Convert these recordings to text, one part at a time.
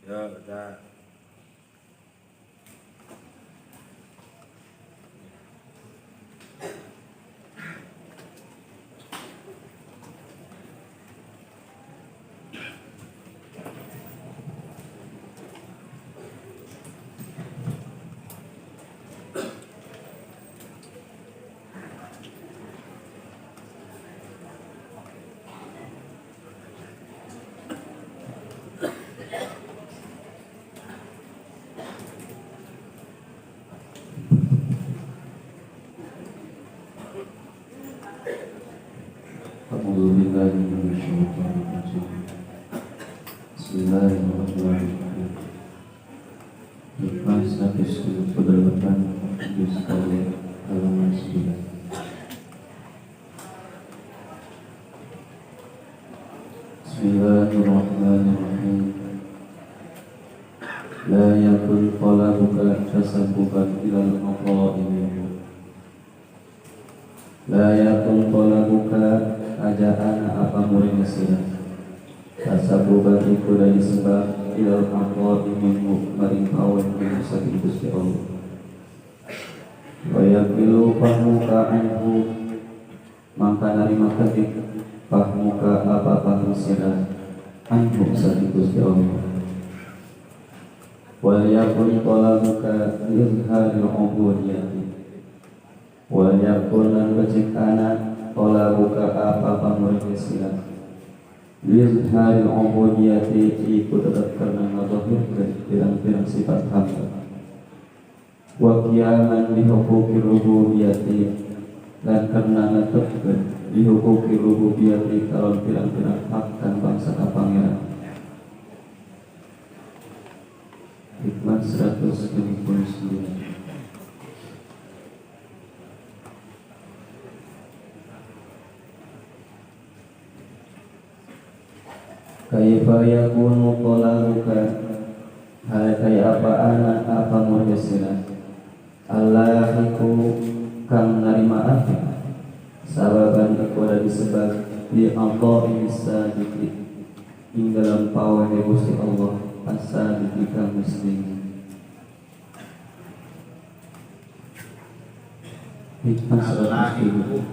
Ya, udah. Bismillahirrahmanirrahim. Ikhlas habis keberatan hadis sekali halaman 9. Bismillahirrahmanirrahim. La yakun qalabuka tasabbukan ilal maqaim. La yakun qalabuka aja'ana apa murinasina. Tasabbukan iku dari sebab ilal maqaim maring awan saking Gusti Allah. Wa yaqilu fahmuka anhu maka narima ketik fahmuka apa paham sirah anhu saking Gusti Allah. Wa yakun qalamuka izharil ubudiyyati wa yakun lan kecikana qalamuka apa paham sirah izharil ubudiyyati iku tetap karena ngadzahirkan pirang-pirang sifat hamba wa qiyaman bi huquqir rububiyyati dan karena netepkeun bi huquqir rububiyyati kalon pirang-pirang hak kan bangsa ka pangeran. Hikmat 179. Kaifa yakunu qalaluka hal kaya apa anak apa murjasina Allahiku kang narima akhir sababan iku ada disebab di Allah bisa dikit ing dalam pawai Gusti Allah asa dikika muslim. Hikmah 107.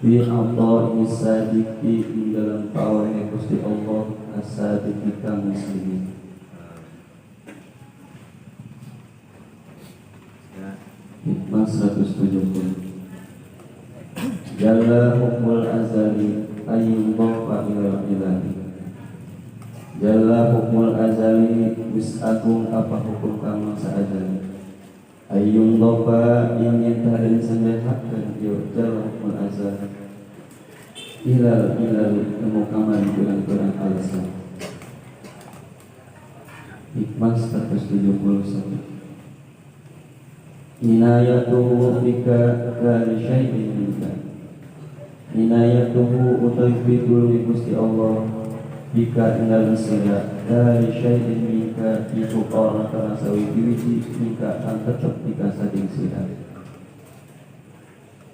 Bi Allah bisa dikit ing dalam pawai Gusti Allah asa dikika muslim. Hikmah 170. Jalla hukmul azali ayyun dhafa ila ilahi. Jalla hukmul azali wis agung apa hukum kang masa azali. Ayyun dhafa yang nyetarin sembahkan yo jalla hukmul azali. Ilal kemukaman kurang-kurang alasan. Hikmah 171. Inayatuhu bika dari syai'in minka. Inayatuhu utai fitur Gusti Allah bika indalan sira dari syai'in minka iku orang kana sawi diwiji minka kan tetep bika saking sira.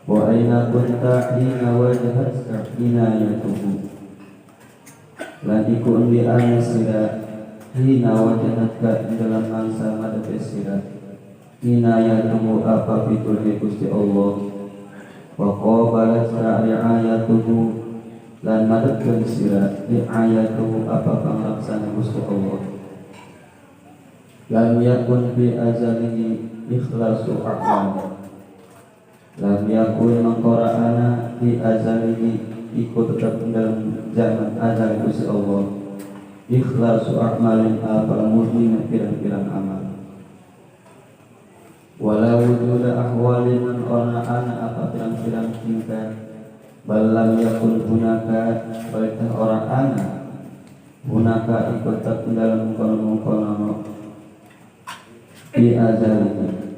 Wa aina kunta hina wajahatka inayatuhu lan iku endi ana sira hina wajahatka dalam mangsa madhep sira. Inayatuhu apa fitur Gusti Allah wa qabalat ri'ayatuhu lan madadkan sira ri'ayatuhu apa panglaksana Gusti Allah. Lam yakun bi azalihi ikhlasu a'mal. Lam yakun mangkora'ana bi azalihi ikut tetap dalam zaman azal Gusti Allah ikhlasu a'malin apa murni pirang-pirang amal. Walau wujuda ahwali man orna ana apa pirang-pirang tingkah balam yakun hunaka baiklah orang ana hunaka ikut tak dalam kono di azalnya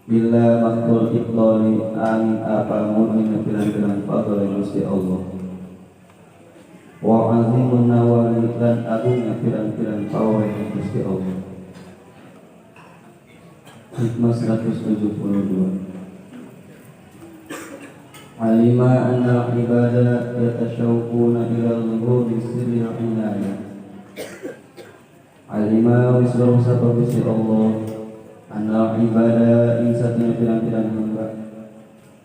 bila makhluk iqlali amin apa murni pirang-pirang fadl Gusti Allah wa azimun nawali dan agungnya pirang-pirang pawai Gusti Allah. Hikmah 172. Alima anna al-ibada yatashawquna ila al-ghuri sirri al-inayah. Alima wisru sapa Gusti Allah anna al-ibada ing satuna pirang-pirang hamba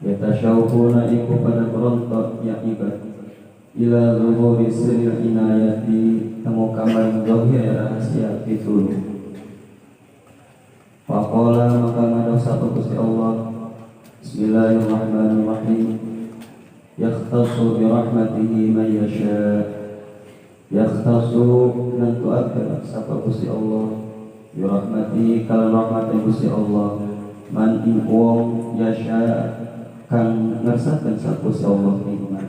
yatashawquna iku pada berontok ya ibad ila al-ghuri sirri al-inayati temu kamar zahir rahasia fitulu. Faqala maka madah sapa Gusti Allah Bismillahirrahmanirrahim. Yakhtassu bi rahmatihi man yasha. Yakhtassu nan tu'akkad sapa Gusti Allah bi rahmatihi kal rahmatin Gusti Allah man ing wong yasha kang ngersakeun sapa Gusti Allah nikmat.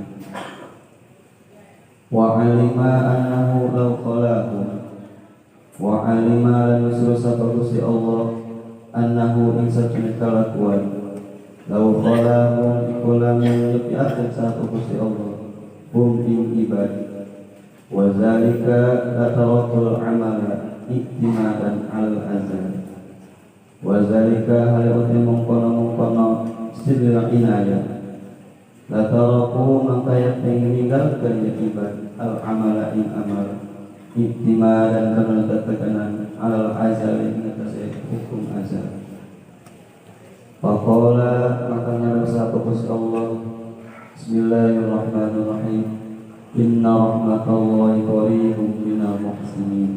Wa alima annahu law qalahu. Wa alima lan nusru sapa Gusti Allah annahu ing satune kalakuan lau khalahum ikulamun yapi'akan satu Gusti Allah hum ing ibad wa zalika latarakul amala iktimadan al azal wa zalika haliwati mengkono sidra inayah lataraku maka yang meninggalkan ya ibad al amala ing amal iktimadan karena ketekanan al azal ing atas hukum azal. Faqala maka nyara sapa Gusti Allah Bismillahirrahmanirrahim. Inna rahmatallahi qaribun minal muhsinin.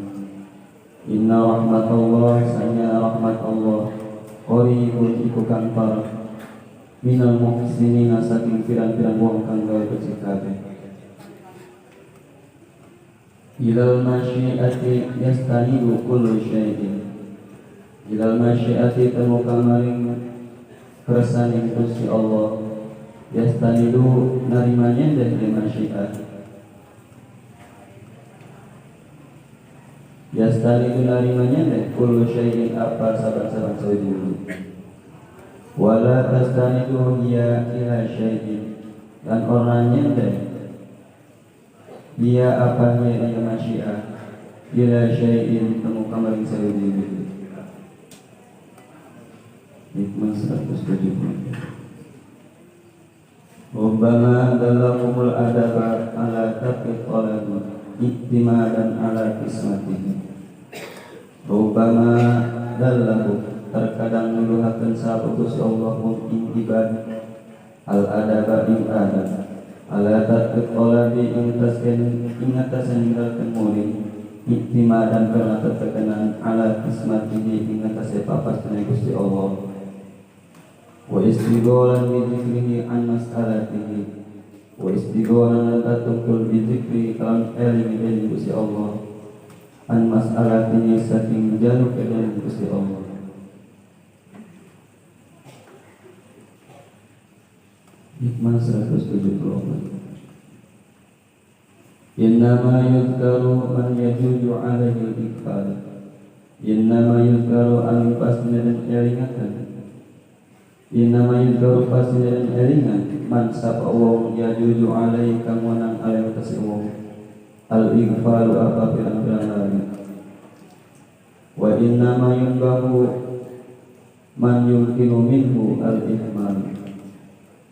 Inna rahmatallahi sanya rahmat Allah qaribun iku kang parek minal muhsinin saking pirang-pirang wong kang gawe becik kabeh. Ilal masyiati yastanidu kullu syai'in. Ilal masyiati temu kamaring kersane Gusti Allah yastanidu narimanya dari masyiat yastanidu narimanya dari kullu syai'in apa saban-saban sawijine wala tastanidu hiya ila syai'in dan orangnya dari dia apanya dia masyiat ila syai'in temu kamaring sawijine. Hikmah 170. Rubbama dalakumul adaba ala taqi talabu iktimadan ala kismatihi. Rubbama dalaku terkadang nuduhakeun sapa Gusti Allah ing ibad al adaba ing adab ala taqi talabi ing atasan ninggalkeun murid iktimadan karena ketekanan ala kismatihi ing atase papastane Gusti Allah. Wa istigholan bi dzikrihi an mas'alatihi wa istigholan tatukul bi dzikri kan ilmi Gusti Allah an mas'alatihi saking jaluk ilmu Gusti Allah. Hikmah 174. Innama yuzkaru man yajuju alaihi al-iqbal. Innama yuzkaru an pasna dan elingakan. Innama yuzkaru pasna dan elingan man sapa wong yajuju alaihi kang wanang alaihi tasih wong al-iqbal apa pirang-pirang lagi. Wa innama yunbahu man yumkinu minhu al-ihmal.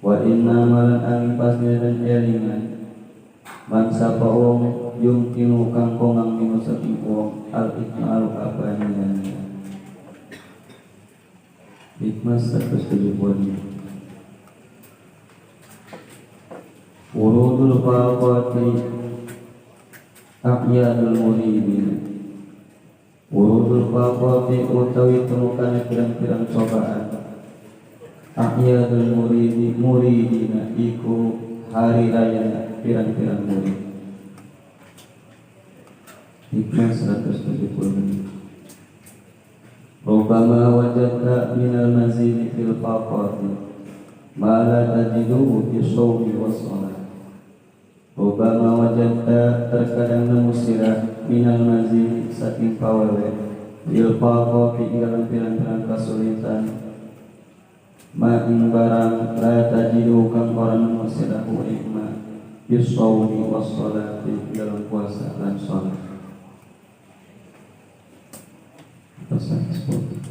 Wa innama lan pasna dan elingan man sapa wong yumkinu kang kongang minu saking wong al-ikmalu apanya. Hikmah 170. Wurudul faqati a'yadul muridin. Wurudul faqati utawi temukan pirang-pirang cobaan a'yadul muridina iku hari raya pirang-pirang murid. Hikmah 170. Rubbama wajadta minal mazidi fil faqati ma la tajiduhu fi shawmi wa salat. Rubbama wajadta terkadang nemu sirah minal mazidi saking pawewe fil faqati dalam pirang-pirang kesulitan ma ing barang la tajiduhu kang orang nemu sirah wa ikma bisawmi wassalati dalam puasa dan salat. Pesan sport.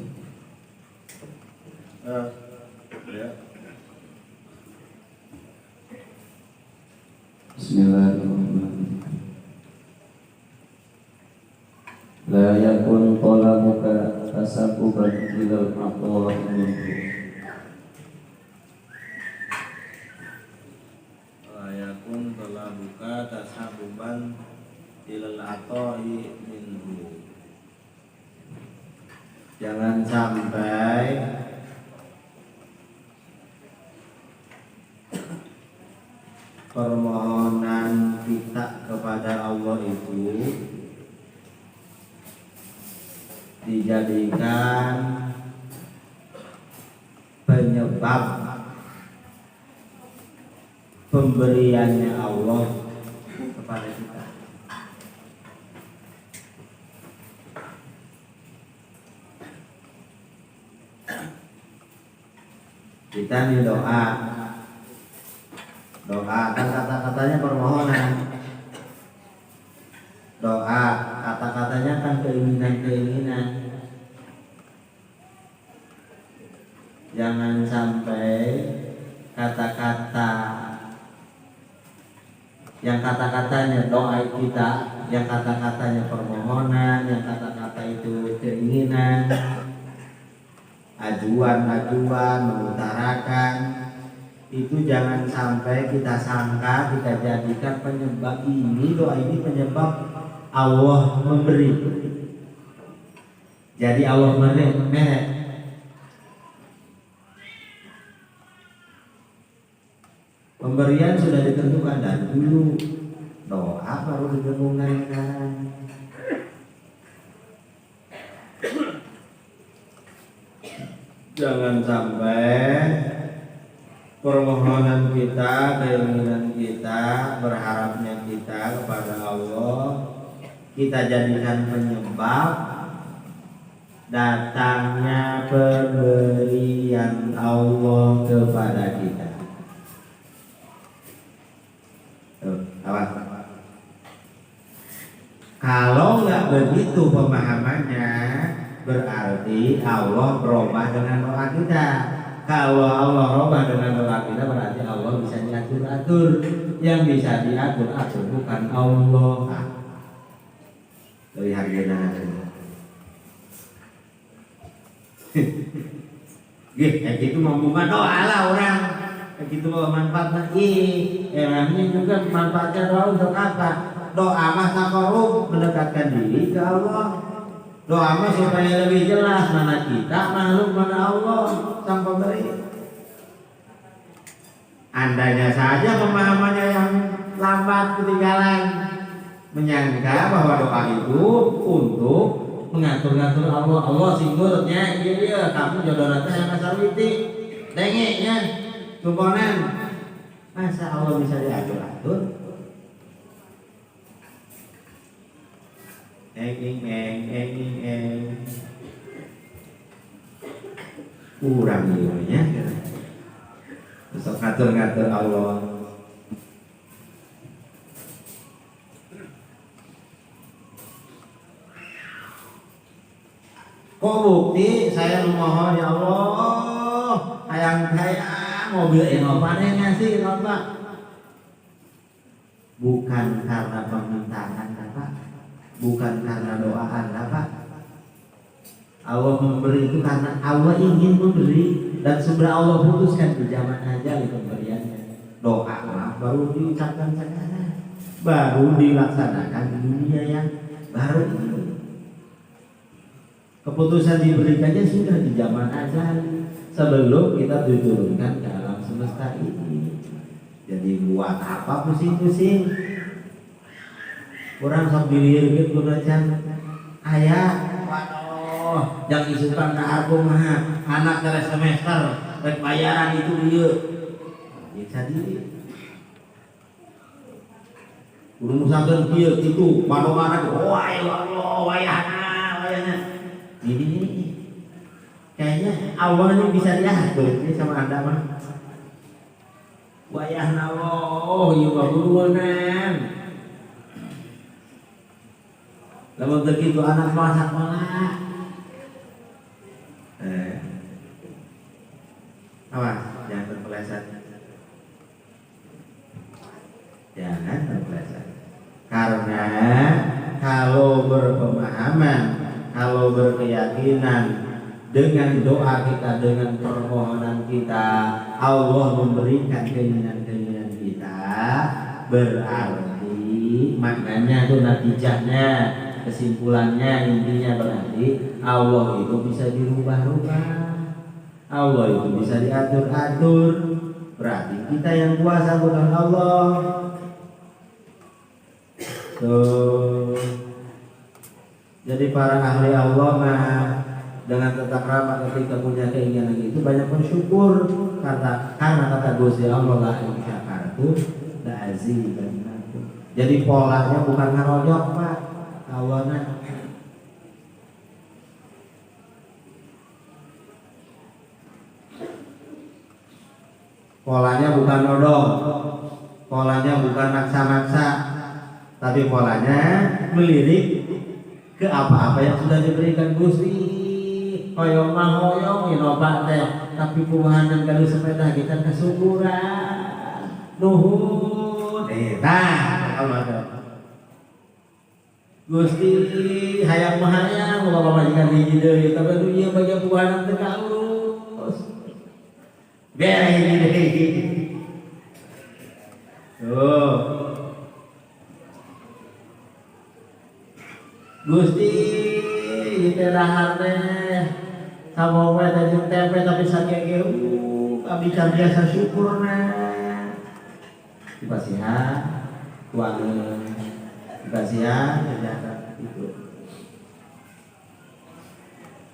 Ya. Bismillahirrahmanirrahim. La yakun talabuka tasabuban ilal aqwa minhu. La yakun talabuka tasabuban ilal aqwa minhu. Jangan sampai permohonan kita kepada Allah itu dijadikan penyebab pemberiannya Allah kepada kita. Kita nih doa kan kata-katanya permohonan. Doa kata-katanya kan keinginan-keinginan. Jangan sampai kata-kata yang kata-katanya doa kita, yang kata-katanya permohonan, yang kata-kata itu keinginan, ajuan-ajuan, mengutarakan, itu jangan sampai kita sangka, kita jadikan penyebab ini, doa ini penyebab Allah memberi. Jadi Allah merek. Pemberian sudah ditentukan dari dulu, doa baru didengungkan sekarang. Jangan sampai permohonan kita, keinginan kita, berharapnya kita kepada Allah kita jadikan penyebab datangnya pemberian Allah kepada kita. Kalau nggak begitu pemahamannya, berarti Allah berubah dengan doa kita. Kalau Allah berubah dengan doa kita, berarti Allah bisa diatur-atur. Yang bisa diatur-atur bukan Allah. Lihat kita. Kayak gitu mau bukan doa lah orang. Kayak gitu mau manfaat lagi. Emangnya juga manfaatnya doa untuk apa? Doa mah takarub, mendekatkan diri ke Allah. Doa mah supaya lebih jelas mana kita, makhluk mana Allah sang pemberi. Andainya saja pemahamannya yang lambat ketinggalan, menyangka bahwa doa itu untuk mengatur-ngatur Allah. Allah singgurnya dia kamu jodoh nanti yang kasarwiti dengeknya tumponan. Masa Allah bisa diatur-atur? Kurang ilmunya. Besok ngatur-ngatur Allah. Kok bukti saya memohon ya Allah, hayang mobil Innova ngasih Innova. Bukan karena permintaan Bapak, bukan karena doa Anda Pak. Allah memberi itu karena Allah ingin memberi, dan sebenarnya Allah putuskan di zaman aja pemberiannya. Doa baru diucapkan sekarang, baru dilaksanakan di dunia yang baru ini. Keputusan diberikannya sudah di zaman azali, sebelum kita diturunkan ke alam semesta ini. Jadi buat apa pusing-pusing? Kurang sok dilirik kunajan ayah, waduh, yang isukan ke aku mah anak dari semester, rek bayaran itu dia. Bisa diri. Urung saben kieu kitu, mano-mano wah ya Allah, wayahna. Ini kayaknya awalnya bisa diatur ini sama Anda mah. Wayahna Allah, ieu baburunan. Lamun begitu anak masak malah. Awas, jangan terpeleset. Jangan terpeleset. Karena kalau berpemahaman, kalau berkeyakinan dengan doa kita, dengan permohonan kita, Allah memberikan keinginan-keinginan kita, berarti maknanya itu natijahnya, kesimpulannya, intinya berarti Allah itu bisa dirubah-rubah, Allah itu bisa diatur-atur. Berarti kita yang kuasa bukan Allah. Tuh. Jadi para ahli Allah mah dengan tetap ramah ketika punya keinginan itu banyak bersyukur karena kata Gusti Allah la in syakartum la azidannakum. Jadi polanya bukan ngarojok Pak, awalnya polanya bukan nodong, polanya bukan maksa-maksa, tapi polanya melirik ke apa-apa yang sudah diberikan Gusti. Hoyong mah hoyong inoba teh, tapi pumahanan kalau sepeda kita kesyukuran. Nuhun Allah Gusti hayang mah hayang ulah majikan hiji deui, tapi nu ieu bagi pumahanan teh kaurus. Beres hiji deui. Tuh. Gusti kita dahar teh sama wae tajung tempe tapi sakege abdi can biasa syukurna dipasihan tuangeun dipasihan ternyata itu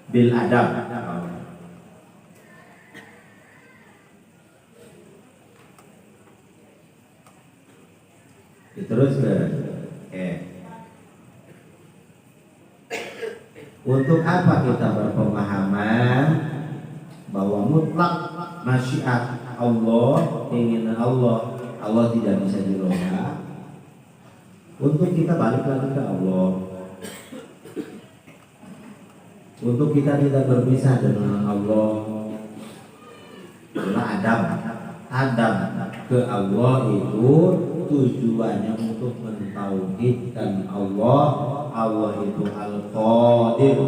bil adab. Terus untuk apa kita berpemahaman bahwa mutlak masyiat Allah, keinginan Allah, Allah tidak bisa dirubah. Untuk kita balik lagi ke Allah, untuk kita tidak berpisah dengan Allah. Karena adab ke Allah itu tujuannya untuk mentauhidkan Allah. Allah itu Al-Qadir,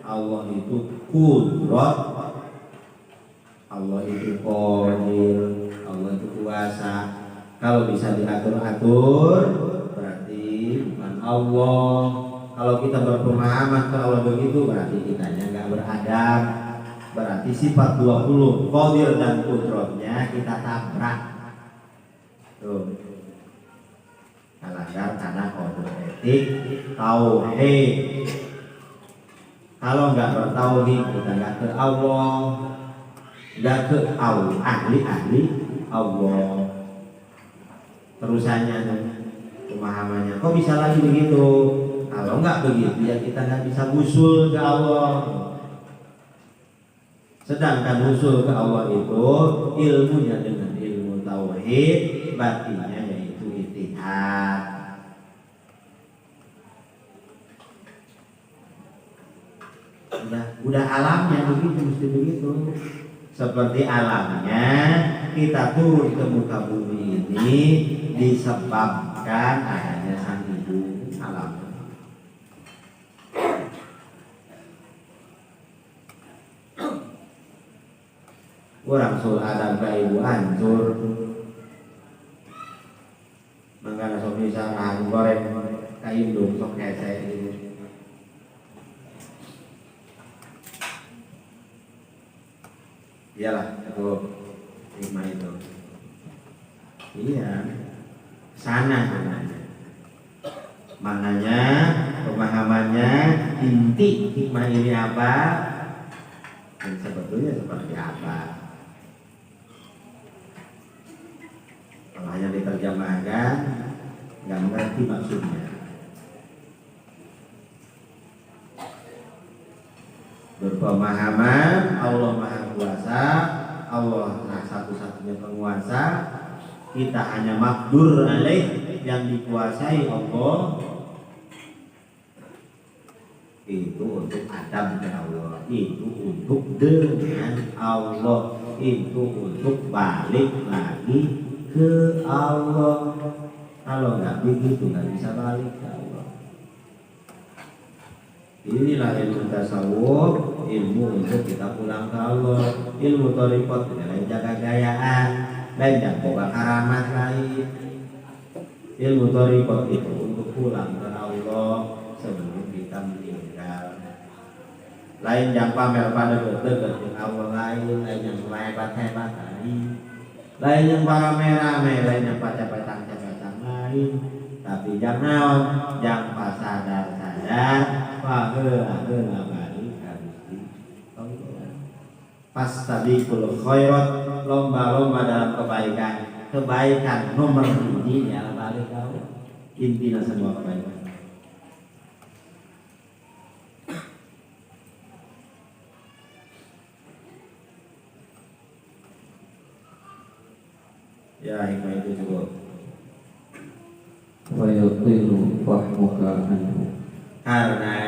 Allah itu Qudrat, Allah itu Qadir, Allah itu kuasa. Kalau bisa diatur-atur berarti bukan Allah. Kalau kita berpemahaman ke Allah begitu berarti kitanya nggak beradab. Berarti sifat 20 Qadir dan Qudratnya kita tabrak. Tuh. Melanggar karena kode etik tauhid. Kalau nggak bertauhid kita nggak ke Allah, nggak ke Allah, ahli Allah. Terusannya pemahamannya kok bisa lagi begitu? Kalau nggak begitu ya kita nggak bisa usul ke Allah. Sedangkan usul ke Allah itu ilmunya dengan ilmu tauhid, batinnya yaitu ittihad. Udah alamnya begitu, mesti begitu. Seperti alamnya kita turun ke muka bumi ini disebabkan adanya sang ibu alam. Orang sul adam ke ibu hancur. Mangga sok bisa nahan goreng kayu dong sok kece ini. Iyalah itu hikmah itu. Iya, sana maknanya. Maknanya, pemahamannya, inti hikmah ini apa? Dan sebetulnya seperti apa? Kalau hanya diterjemahkan, nggak mengerti maksudnya. Berpemahaman Allah Maha Kuasa, Allah satu-satunya penguasa, kita hanya makdur alaih yang dikuasai Allah. Itu untuk adab ke Allah, itu untuk dengan Allah, itu untuk balik lagi ke Allah. Kalau nggak begitu nggak bisa balik ke Allah. Inilah ilmu tasawuf, ilmu untuk kita pulang ke Allah. Ilmu thariqat lain jaga gayaan, lain jaga karamat lain. Ilmu thariqat itu untuk pulang ke Allah sebelum kita meninggal. Lain yang pamer pada dekat dengan Allah lain yang hebat-hebat lain yang para merah-merah, lain yang pacang-pacang lain. Tapi jangan yang pas sadar paheula balik ka Gusti Allah. Fastabiqul khairat, lomba-lomba dalam kebaikan nomor 1 ya balik ka Allah. Intinya semua kebaikan. Ya hikmah itu cukup. Fayatilu fahmuka anhu. Karena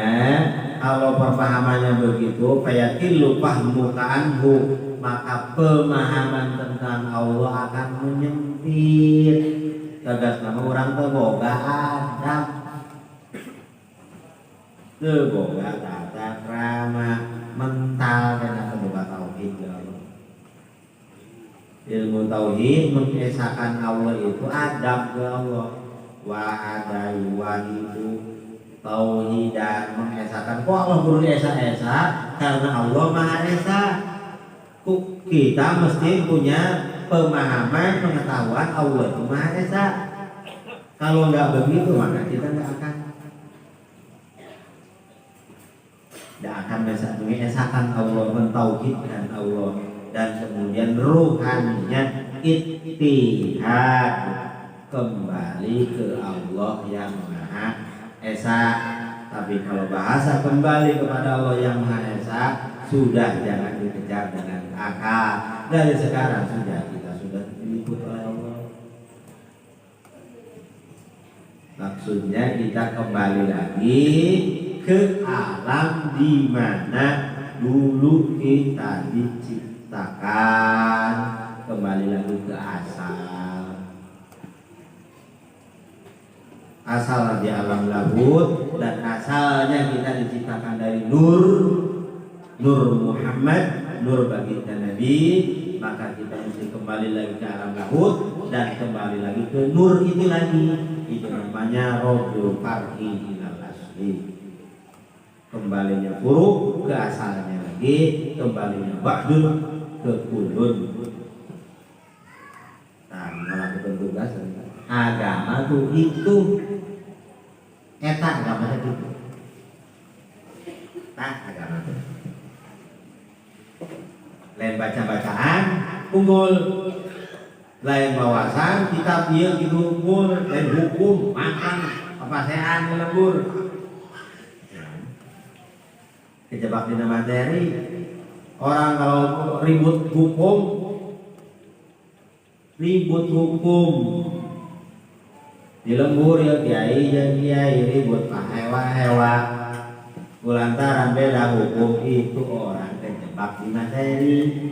kalau pemahamannya begitu, fayatilu fahmuka anhu, maka pemahaman tentang Allah akan menyempit. Tegas nama orang teboga adab, teboga tata krama, mental dan teboga tauhid ya Allah. Ilmu tauhid mengesahkan Allah itu adab ke Allah. Wahadai wahidu tauhidan mengesahkan. Kok Allah perlu esa-esa? Karena Allah Maha Esa. Kita mesti punya pemahaman, pengetahuan Allah itu Maha Esa. Kalau nggak begitu maka kita nggak akan mengesahkan Allah, mentauhidkan Allah, dan kemudian ruhaninya ittihad, kembali ke Allah yang Maha Esa. Tapi kalau bahasa kembali kepada Allah yang Maha Esa, sudah jangan dikejar dengan akal. Dari sekarang kita sudah diliput oleh Allah. Maksudnya kita kembali lagi ke alam di mana dulu kita diciptakan, kembali lagi ke asal di alam lahut, dan asalnya kita diciptakan dari nur Muhammad, nur baginda Nabi. Maka kita mesti kembali lagi ke alam lahut dan kembali lagi ke nur itu lagi. Itu namanya Rabbul Farqi ilal asli. Kembalinya furu ke asalnya lagi, kembalinya ba'dul ke kulun. Nah, melakukan tugas agama tuh itu eta agama itu. Nah, agama itu lain baca-bacaan unggul, lain wawasan kitab dia gitu unggul, lain hukum makan kepasean lembur, kejebak di materi. Orang kalau ribut hukum di lembur ya kiai ribut pak hewa kulantaran beda hukum, itu orang terjebak di materi.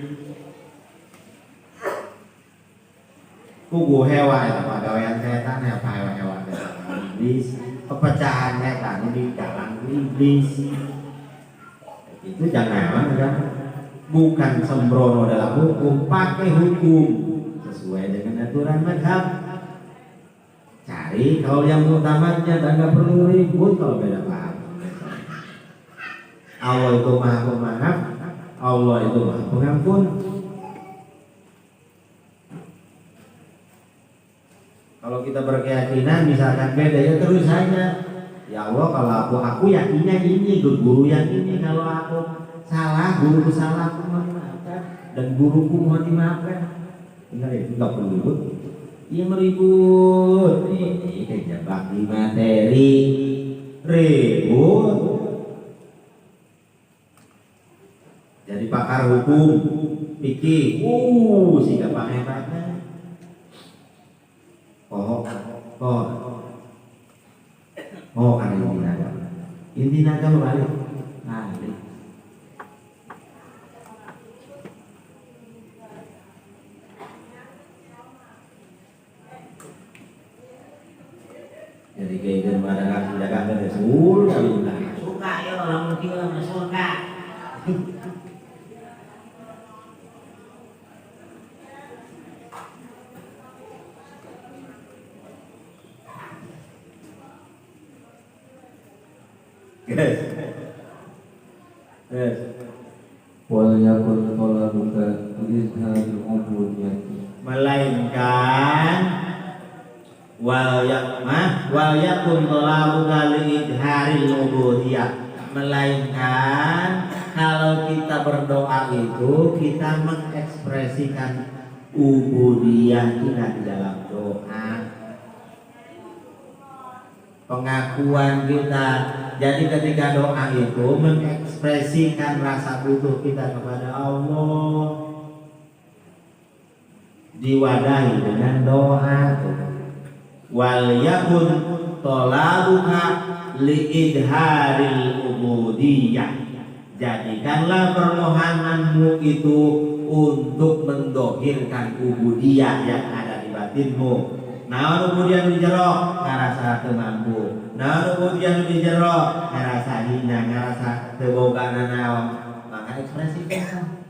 Kugu hewa ya pegawaian setan ya hewa iblis, pepecahan setan di dalam iblis. Itu jangan bukan sembrono dalam hukum, pakai hukum sesuai dengan aturan mazhab. Cari kalau yang utamanya dan nggak perlu ribut kalau beda paham. Allah itu Maha Pemaaf, Allah itu Maha Pengampun. Kalau kita berkeyakinan misalkan beda ya terus saja. Ya Allah, kalau aku yakinnya ini, guru yang ini. Kalau aku salah, guruku salah, aku mohon maafkan, dan guruku mohon dimaafkan. Enggak itu nggak perlu ribut. Dia meribut, ini kejebak di materi, ribut. Jadi pakar hukum, pikir, sehingga pakai hebatnya. Karena intinya kalau balik. Jadi kayak mana jaga ke suka ya orang mungkin suka. Yes. Yes. Wal yakun talabuka izharil ubudiyyati. Melainkan wal yakun talabuka izharil ubudiyyah. Melainkan kalau kita berdoa itu kita mengekspresikan ubudiyah kita di dalam doa. Pengakuan kita. Jadi ketika doa itu mengekspresikan rasa butuh kita kepada Allah, diwadahi dengan doa. Wal yakun talabuka liidharil ubudiyah. Jadikanlah permohonanmu itu untuk mendohirkan ubudiyah yang ada di batinmu. Nah, kemudian dijerok ngarasa teu mampu. Nah, kemudian dijerok ngarasa hina, ngarasa teu boga nanaon. Maka ekspresikan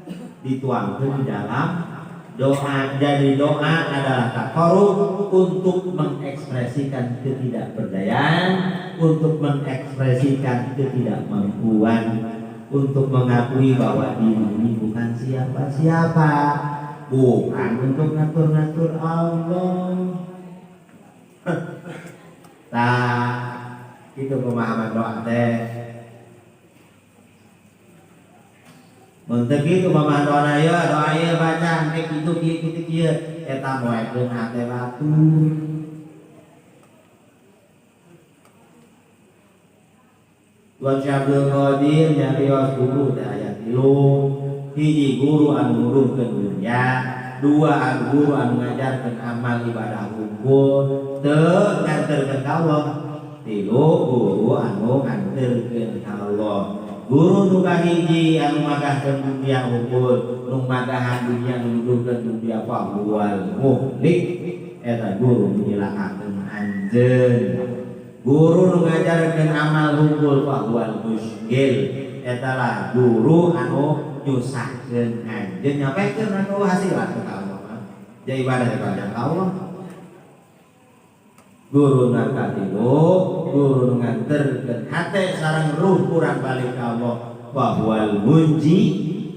dituangkeun di dalam doa. Jadi doa adalah takarrub untuk mengekspresikan ketidakberdayaan, untuk mengekspresikan ketidakmampuan, untuk mengakui bahwa diri ini bukan siapa-siapa, bukan untuk ngatur-ngatur Allah. Nah, itu pemahaman doa teh. Untuk itu pemahaman doa ya baca kayak gitu kieu eta moekeun hate batu. Tuan Syabdul Qadir nyarios guru teh aya 3. Hiji guru anu nuruhkeun dunya, 2 guru anu ngajarkeun amal ibadah hukum. Teu nganterkeun ka Allah. 3 guru anu nganterkeun ka Allah. Guru nu kahiji anu magahkeun dunia unggul, nu magahan dunia nu nuduhkeun dunia pahwal muhlik, eta guru nu nyilakakeun anjeun. Guru nu ngajarkeun amal unggul pahwal musgil, eta lah guru anu nyusahkeun anjeun nyapekeun anu hasilan ka Allah. Jadi ibadah kepada Allah. Guru ngangkatilu, guru nganterkeun hate sareng ruh kurang balik ka Allah. Wahwal munji,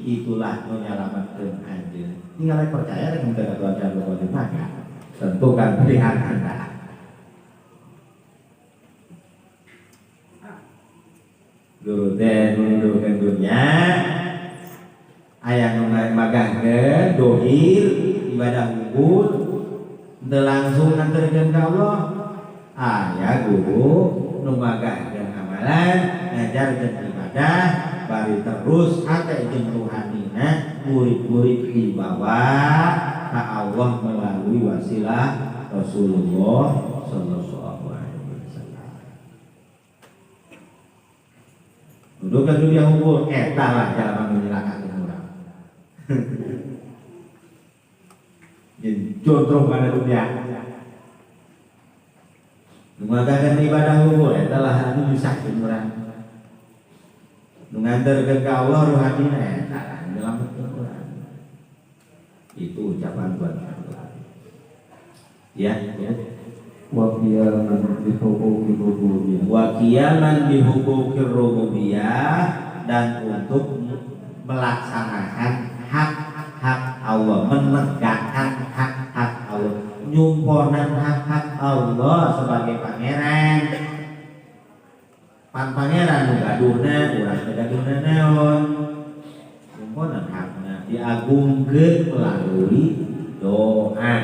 itulah nu nyalametkeun anjeun. Tinggal percaya dengan Tuhan yang berkata maka tentukan pilihan Anda. Guru teh nuduhkeun dunya aya nu magahkeun dohir ibadah unggul teu langsung nganterkeun ka Allah. Aya guru nu magahkeun amalan ngajarkeun ibadah bari terus hate jeung ruhanina murid-murid dibawa ka Allah melalui wasilah Rasulullah sallallahu alaihi wasallam. Nuduhkeun dunia unggul eta lah jalan menyilakakeun urang. Jadi contoh pada dunia. Mengadakan ibadah unggul, itulah anu nyusahkeun urang. Nganterkeun ka Allah rohanina eta nyelametkeun urang. Itu ucapan Tuhan. Ya. Wa qiyaman bi huquqir rububiyyah. Wa qiyaman bi huquqir rububiyyah, dan untuk melaksanakan hak-hak Allah, menegakkan hak-hak Allah, nyumponan hak-hak Allah sebagai pangeran. Pangeran nu gaduhna urang teh gaduhna naon? Nyumponan hakna diagungkeun melalui doa.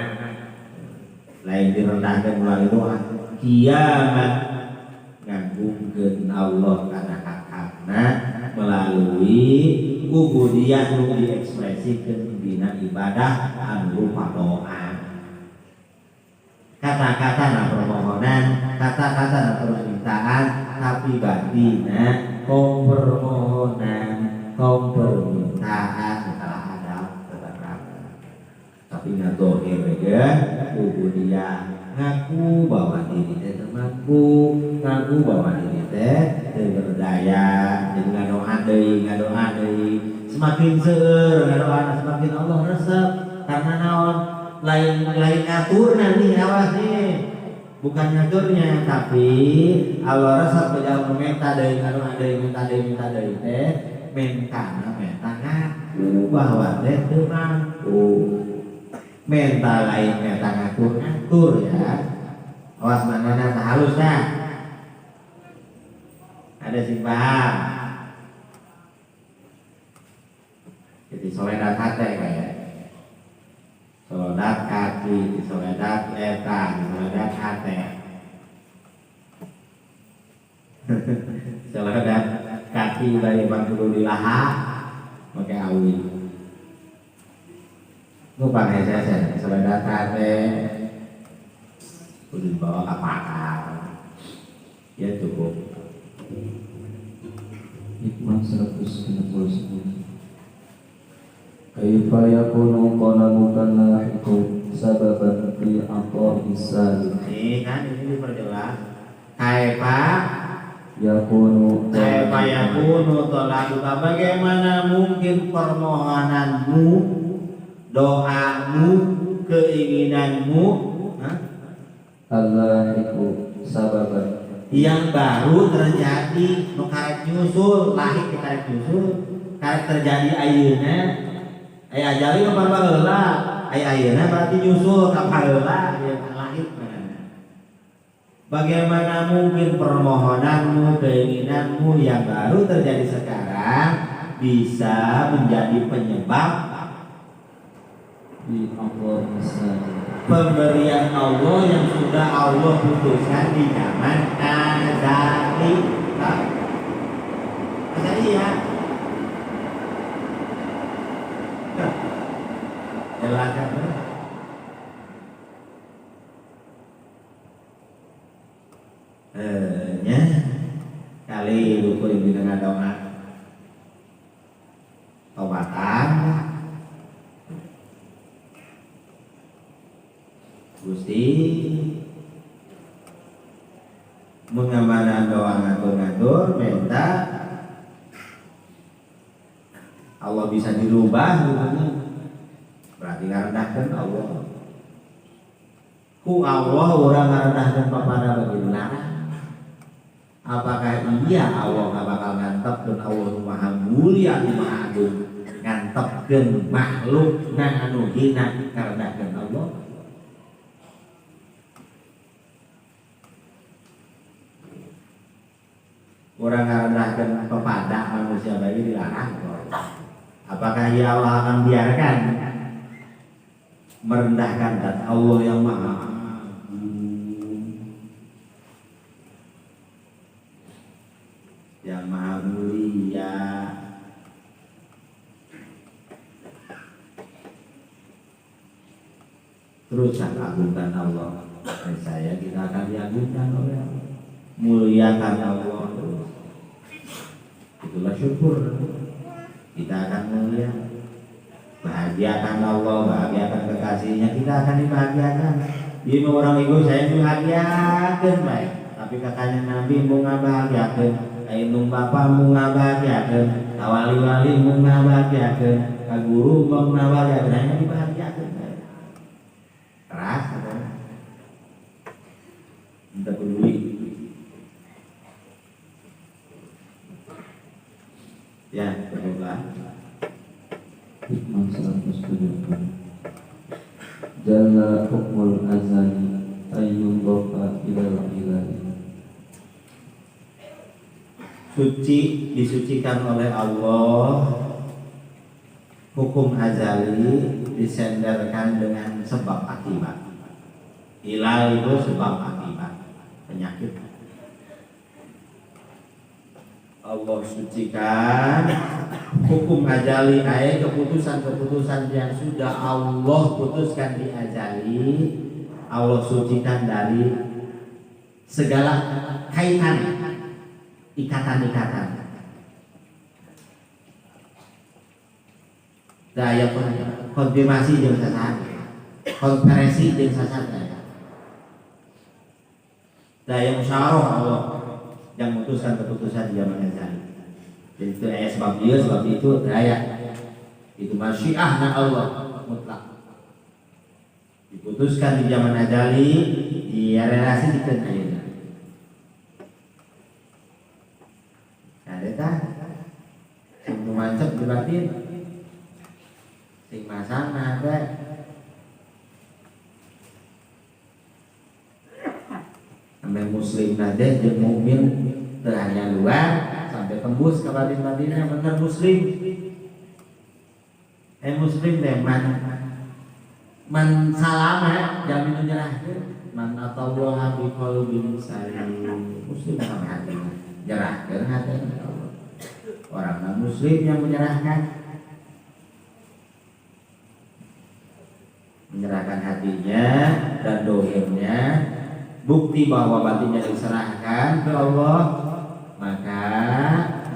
Lain direndahkeun melalui doa. Kiamat ngagungkeun Allah kana hak-hakna melalui ubudiyah nu diekspresikeun dina ibadah anu rupa doa. Kata-kata na permohonan, kata-kata na permintaan, tapi batina kaum permohonan, kaum permintaan setelah ada tetap. Tapi ngadohir ya ubudiyah ngaku bahwa diri teh mampu, ngaku bahwa diri teh teu berdaya, jadi ngadoa deui, semakin seueur ngadoa semakin Allah resep karena naon lain ngatur nanti awas nih, bukan ngaturnya tapi Allah resep bejal minta deui ngadoa deui minta deui teh mentana menta ngaku bahwa teh teu mampu. Mental lainnya tak ngatur ya. Awas mana halus dah. Ada sih paham. Jadi soledat hati kayak soledat kaki, soledat letak, soledat hati. Soledat kaki dari bangku dilaha pakai awi. Lu pakai saya soledat hati. Udah bawa ke pakar. Ya cukup. Hikmah 169. Kaifa yakunu qalabukan lahiku sababan fi aqwa'is salih. Ini kan ini diperjelas. Kaifa yakunu talabuka, bagaimana mungkin permohonanmu, doamu, keinginanmu Allahiku sababan yang baru terjadi nu karek nyusul lahir karek nyusul karek terjadi ayeuna aya ajali mah baheula aya ayeuna berarti nyusul ka baheula lahir. Bagaimana mungkin permohonanmu, keinginanmu yang baru terjadi sekarang bisa menjadi penyebab di aqwa'is salih, pemberian Allah yang sudah Allah putuskan di zaman azali. Azali ya. Jelaskan. Nya kali lupa yang dengan doa tobatan Gusti mengamankan doa ngatur-ngatur minta Allah bisa dirubah berarti ngarendahkan Allah ku Allah orang ngarendahkan kepada bagaimana. Apakah iya Allah gak bakal ngantepkeun Allah maha mulia maha agung ngantepkeun makhluk na anu hina ngarendahkeun Allah. Orang ngarendahkeun kepada manusia bayi dilarang. Apakah ia Allah akan biarkan merendahkan zat Allah yang maha yang maha mulia. Terus agungkan Allah. Saya kita akan diagungkan oleh Allah. Muliakan Allah. Itulah syukur. Kita akan mulia. Bahagiakan Allah, bahagiakan kekasihnya, kita akan dibahagiakan. Ini orang ego saya dibahagiakan baik. Tapi kakaknya Nabi mau ngabahagiakan, kainung bapak mau ngabahagiakan, wali-wali mau ngabahagiakan, kaguru mau ngabahagiakan, hanya dibahagiakan baik. Keras kan? Tidak peduli. Ya, berdoa. Hikmah 170. Jalla hukmul azali ayyun dofa ilal ilahi. Suci disucikan oleh Allah, hukum azali disenderkan dengan sebab akibat. Ilal itu sebab akibat penyakit. Allah sucikan hukum ajali ayat keputusan-keputusan yang sudah Allah putuskan di ajali. Allah sucikan dari segala kaitan ikatan-ikatan. Daya konfirmasi jeung sasat, konferensi jeung sasat. Daya musyawarah Allah yang memutuskan keputusan di zaman Ghazali. Jadi itu sebab dia, sebab itu daya. Itu masyiahna Allah mutlak. Diputuskan di zaman Ghazali, di relasi di ayeuna. Ada sing mancep di batin, sing masang ada. Sampai muslim aja jeung mukmin teu hanya luar sampai tembus ke batin-batinnya bener muslim. Muslim teh man salama jamin nyerahkeun man atawa bi qalbin salim. Muslim sama hatinya nyerahkeun hatinya Allah. Orang non muslim yang menyerahkan hatinya dan dohirnya, bukti bahwa batinnya diserahkan ke Allah, maka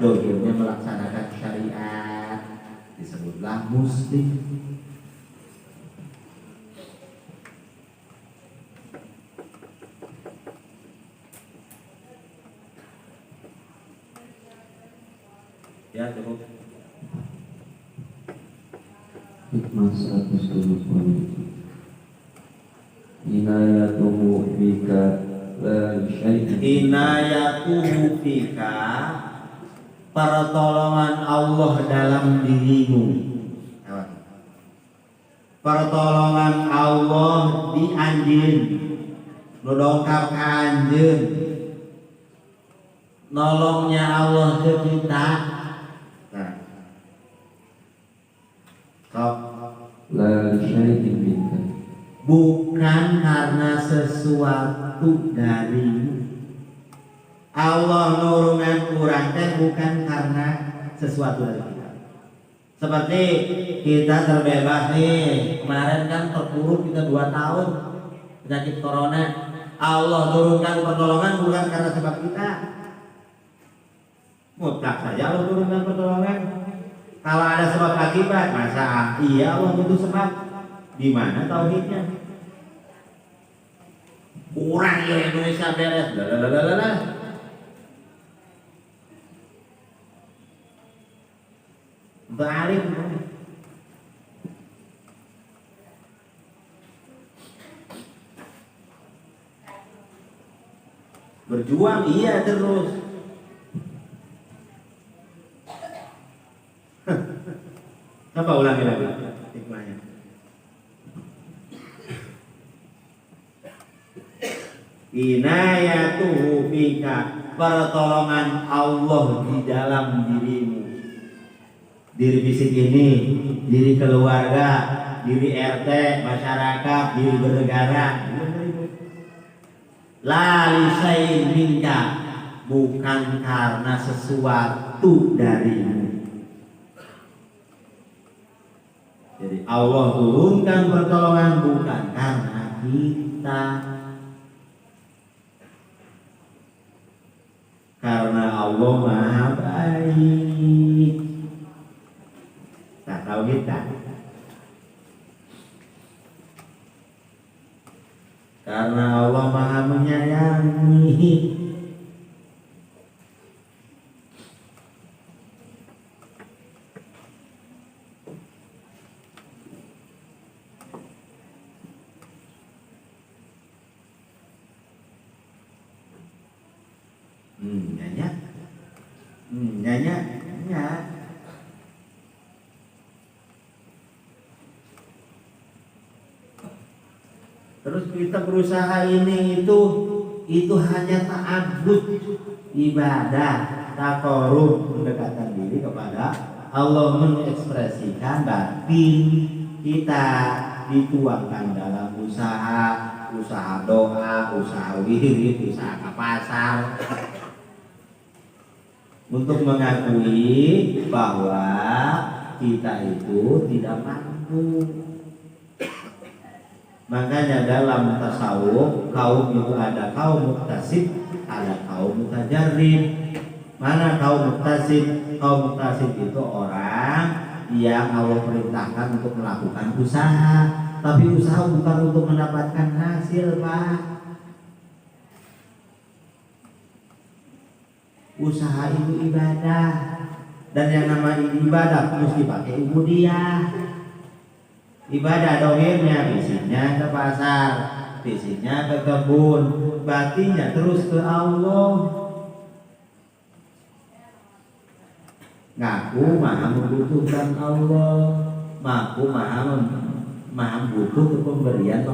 dohirnya melaksanakan syariat, disebutlah muslim. Ya cukup. Hikmah 170. Inayatuhu bika la syai'in. Inayatuhu bika, pertolongan Allah dalam dirimu. Pertolongan Allah di anjeun, nu dongkap ka anjeun. Nolongnya Allah ke kita. La syai'in bika, bukan karena sesuatu darimu. Allah nurungan kurang teh bukan karena sesuatu dari kita. Seperti kita terbebas nih, kemarin kan terpuruk kita 2 tahun penyakit corona. Allah turunkan pertolongan bukan karena sebab kita. Mutlak saja Allah turunkan pertolongan. Kalau ada sebab akibat, masa iya Allah butuh sebab? Di mana tauhidnya? Kurang ya Indonesia beres. Lalalala. Balik. Berjuang iya terus. Coba ulangi lagi hikmahnya. Inayatuhu bika, pertolongan Allah di dalam dirimu. Diri fisik ini, diri keluarga, diri RT, masyarakat, diri bernegara. La li syai'in minka, bukan karena sesuatu darimu. Jadi Allah turunkan pertolongan bukan karena kita, karena Allah Maha Baik. Tak tahu kita. Karena Allah Maha Menyayangi. Nyanyi. Terus kita berusaha ini itu hanya ta'abbud, ibadah, taqarrub, mendekatkan diri kepada Allah, mengekspresikan batin kita dituangkan dalam usaha doa, usaha wirid, usaha ke pasar, untuk mengakui bahwa kita itu tidak mampu. Makanya dalam tasawuf kaum itu ada kaum muktasib, ada kaum mutajarrib. Mana kaum muktasib? Kaum muktasib itu orang yang Allah perintahkan untuk melakukan usaha, tapi usaha bukan untuk mendapatkan hasil, Pak. Usaha itu ibadah, dan yang nama ibadah mesti pakai ubudiyah. Ibadah dohirnya fisiknya ke pasar, fisiknya ke kebun, batinnya terus ke Allah. Ngaku maha membutuhkan Allah, ngaku maha butuh ke pemberian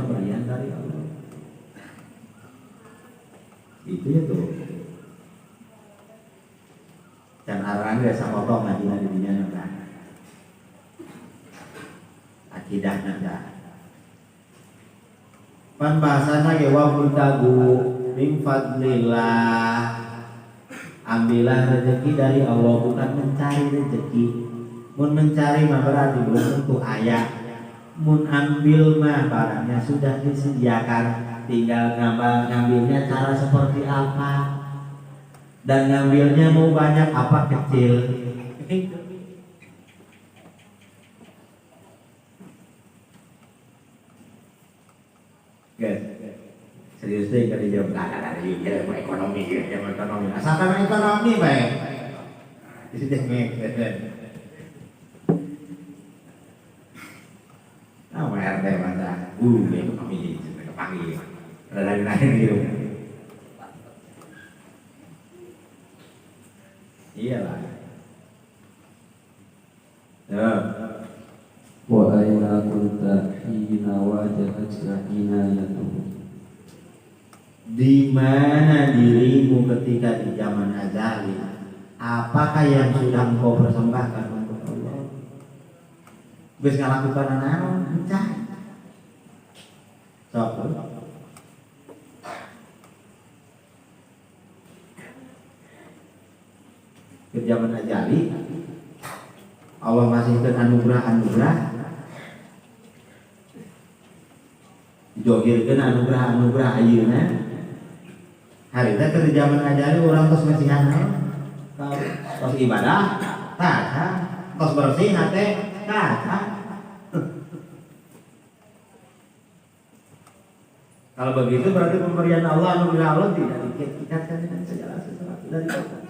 dari Allah. Itu ya tuh. Dan arahan gak sama potong lagi di dunia nanti. Akidah nanti. Pan bahasana ge wa mutagu min fadlillah. Ambillah rezeki dari Allah, bukan mencari rezeki. Mun mencari mah berarti belum tentu aya. Mun ambil mah barangnya sudah disediakan, tinggal ngambilnya cara seperti apa. Dan ngambilnya mau banyak apa kecil. Guys, serius deh kalau dijawab dari ekonomi, asalkan ekonomi baik. Itu deh RT masa, ekonomi jadi kepanggil, lain gitu. Iyalah. Ya. Wa aina kunta hina wajahatka inayatuhu. Di mana dirimu ketika di zaman azali? Apakah yang sudah engkau persembahkan untuk Allah? Geus ngalakukan naon? Mencari. Sok. Ke zaman ajali Allah masihkan anugerah dijohirkan anugerah ayeuna harita ke zaman ajali orang tos masihan tos ibadah tah tos bersih hate tah. Kalau begitu berarti pemberian Allah, anugerah Allah tidak diikatkan dengan segala sesuatu dari Allah.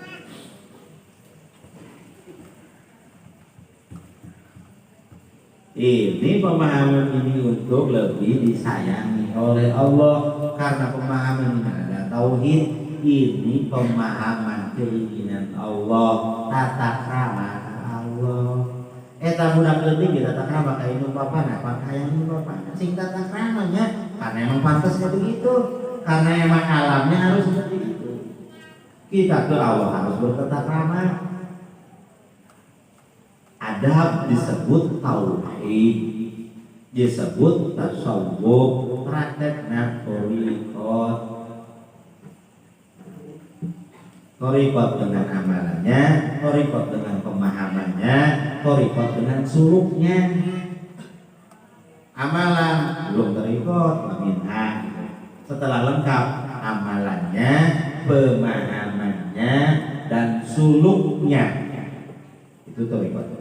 Ini pemahaman ini untuk lebih disayangi oleh Allah, karena pemahaman ini ada tauhid. Ini pemahaman keinginan Allah, tata krama Allah. Eta budak leutik kita tata krama ka indung bapana, pakaian indung bapana. Sing tata kramanya karena emang pantasnya begitu, karena emang alamnya harus seperti itu. Kita ke Allah harus bertata krama. Adab disebut tauhid, disebut tasawuf, praktekna thariqat dengan amalannya, thariqat dengan pemahamannya, thariqat dengan suluknya. Amalan belum thariqat, minha. Setelah lengkap amalannya, pemahamannya, dan suluknya, itu thariqat.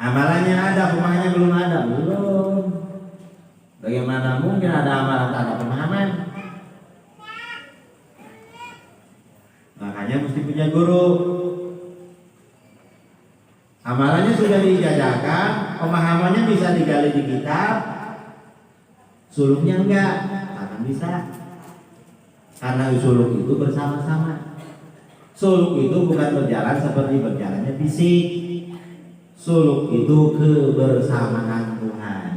Amalannya ada, pemahamannya belum ada, belum. Bagaimana mungkin ada amalan tak ada pemahaman? Makanya mesti punya guru. Amalannya sudah diijazahkan, pemahamannya bisa digali di kitab, suluknya enggak, akan bisa. Karena suluk itu bersama-sama. Suluk itu bukan berjalan seperti berjalannya fisik. Suluk itu kebersamaan Tuhan.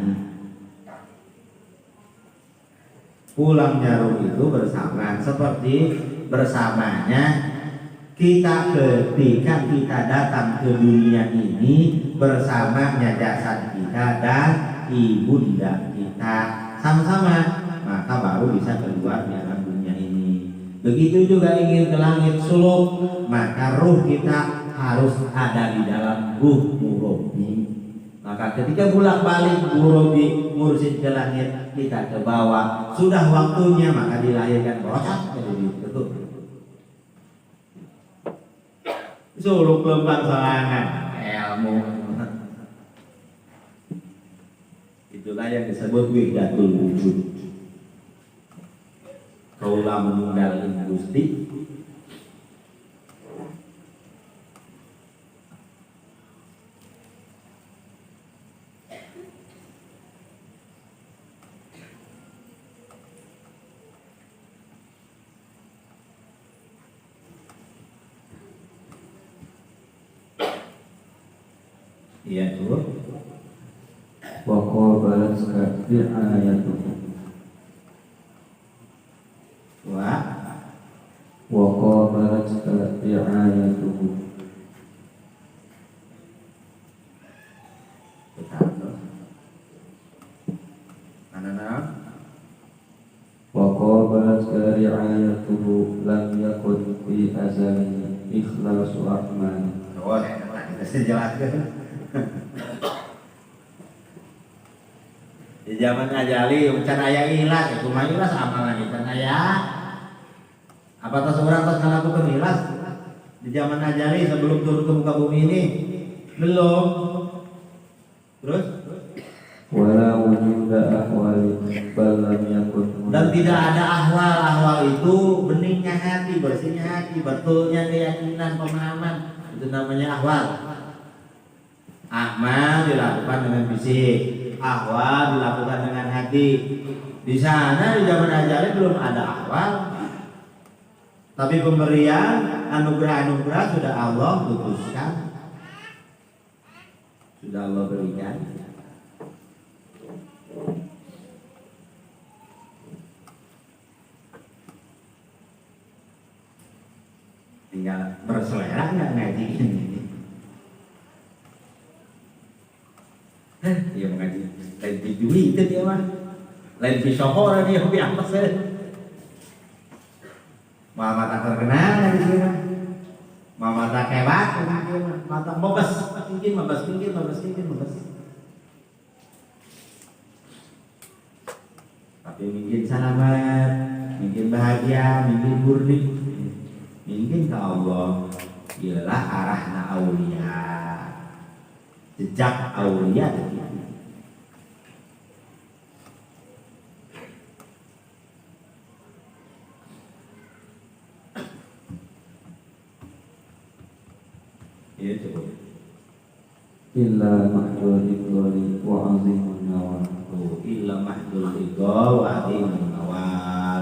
Pulang jarum itu bersamaan, seperti bersamanya kita ketika kita datang ke dunia ini, bersamanya jasad kita dan ibunda kita sama-sama, maka baru bisa keluar di alam dunia ini. Begitu juga ingin ke langit suluk, maka ruh kita harus ada di dalam ruh murabbi. Maka ketika bolak-balik murabbi mursid ke langit, kita ke bawah, sudah waktunya maka dilahirkan proses jadi betul. Suluk lembang selangan ilmu. Itulah yang disebut wihdatul wujud. Kaulah meninggal Gusti Iya tuh. wa qabalat ri'ayatuhu Wa wa qabalat ri'ayatuhu betul tuh. Mana? wa qabalat ri'ayatuhu lam yakun fi azali ikhlasu a'mali. Oh, kita sejelaskan. Di zaman ajali, can aya ilas, itu mah ilas amalan can aya. Apa tas orang tas ngalakukan ilas di zaman ajali sebelum turun ke muka bumi ini? Belum. Terus? Wala wujuda ahwali bal lam yakun. Dan tidak ada ahwal itu beningnya hati, bersihnya hati, betulnya keyakinan, pemahaman. Itu namanya ahwal. Amal dilakukan dengan fisik, ahwal dilakukan dengan hati. Di sana di zaman ajali belum ada ahwal, tapi pemberian anugerah-anugerah sudah Allah putuskan, sudah Allah berikan. Tinggal berselera nggak ngaji ini. Iya mengaji lain di duit itu dia mah, lain di sohor dia hobi apa sih? Mama tak terkenal di sini, mama tak hebat, mata bobas tinggi. Tapi mungkin selamat, mungkin bahagia, mungkin murni, mungkin ke Allah. Ialah arahna aulia, jejak aulia. Iya coba. Illa mahdul iqlali wa azimun nawal. Illa mahdul ridha wa azimun nawal,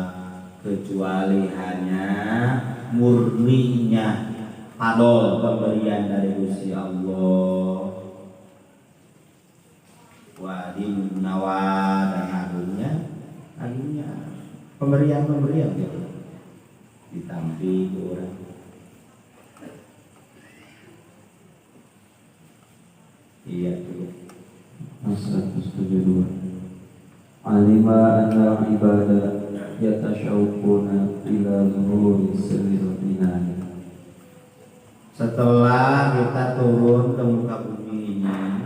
kecuali hanya murninya padol pemberian dari Gusti Allah, wa azimun nawal, dan agungnya pemberian gitu ditampi ke orang. Iya tuh. 172. Alima anna ibadah yatashawquna ila zuhuri sirril inayah. Setelah kita turun ke muka bumi ini,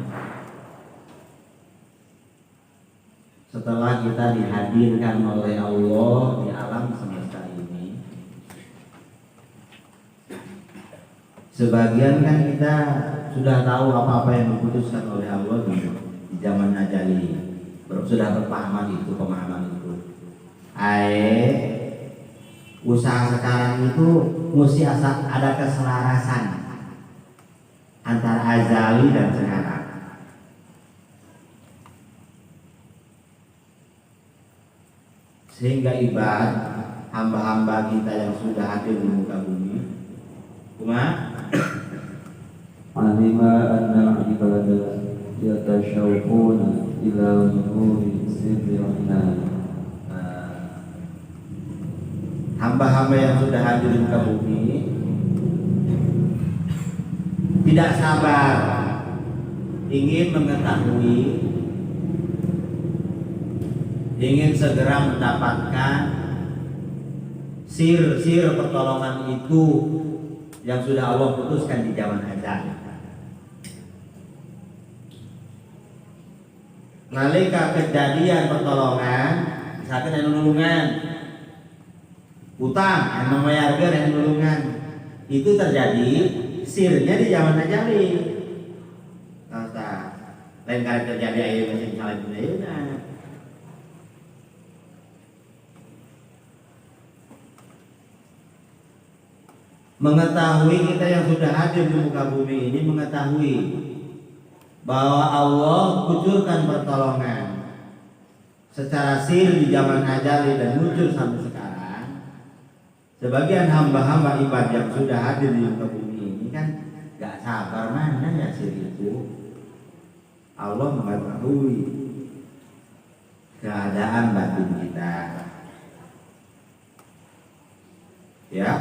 setelah kita dihadirkan oleh Allah di alam semesta ini, sebagian kan kita sudah tahu apa-apa yang diputuskan oleh Allah di zaman ajali, sudah berpahaman itu, pemahaman itu. Usaha sekarang itu mesti ada keselarasan antara azali dan sekarang. Sehingga ibadah hamba-hamba kita yang sudah hadir di muka bumi, Alima anna ibadah yatashawquna ila zuhuri sirril inayah. Hamba-hamba yang sudah hadir di muka bumi tidak sabar ingin mengetahui, ingin segera mendapatkan sir pertolongan itu yang sudah Allah putuskan di zaman azal. Nalika kejadian pertolongan, misalkan yang nulungan, utang yang membayarkan yang nulungan, itu terjadi sirnya di zaman ajali. Kata lain kali terjadi air mesin salah guna. Mengetahui kita yang sudah hadir di muka bumi ini, mengetahui bahwa Allah kucurkan pertolongan secara sir di zaman ajali dan muncul sampai sekarang. Sebagian hamba-hamba ibadah yang sudah hadir di muka bumi ini kan gak sabar mana ya sir itu, Allah mengetahui keadaan batin kita. Ya.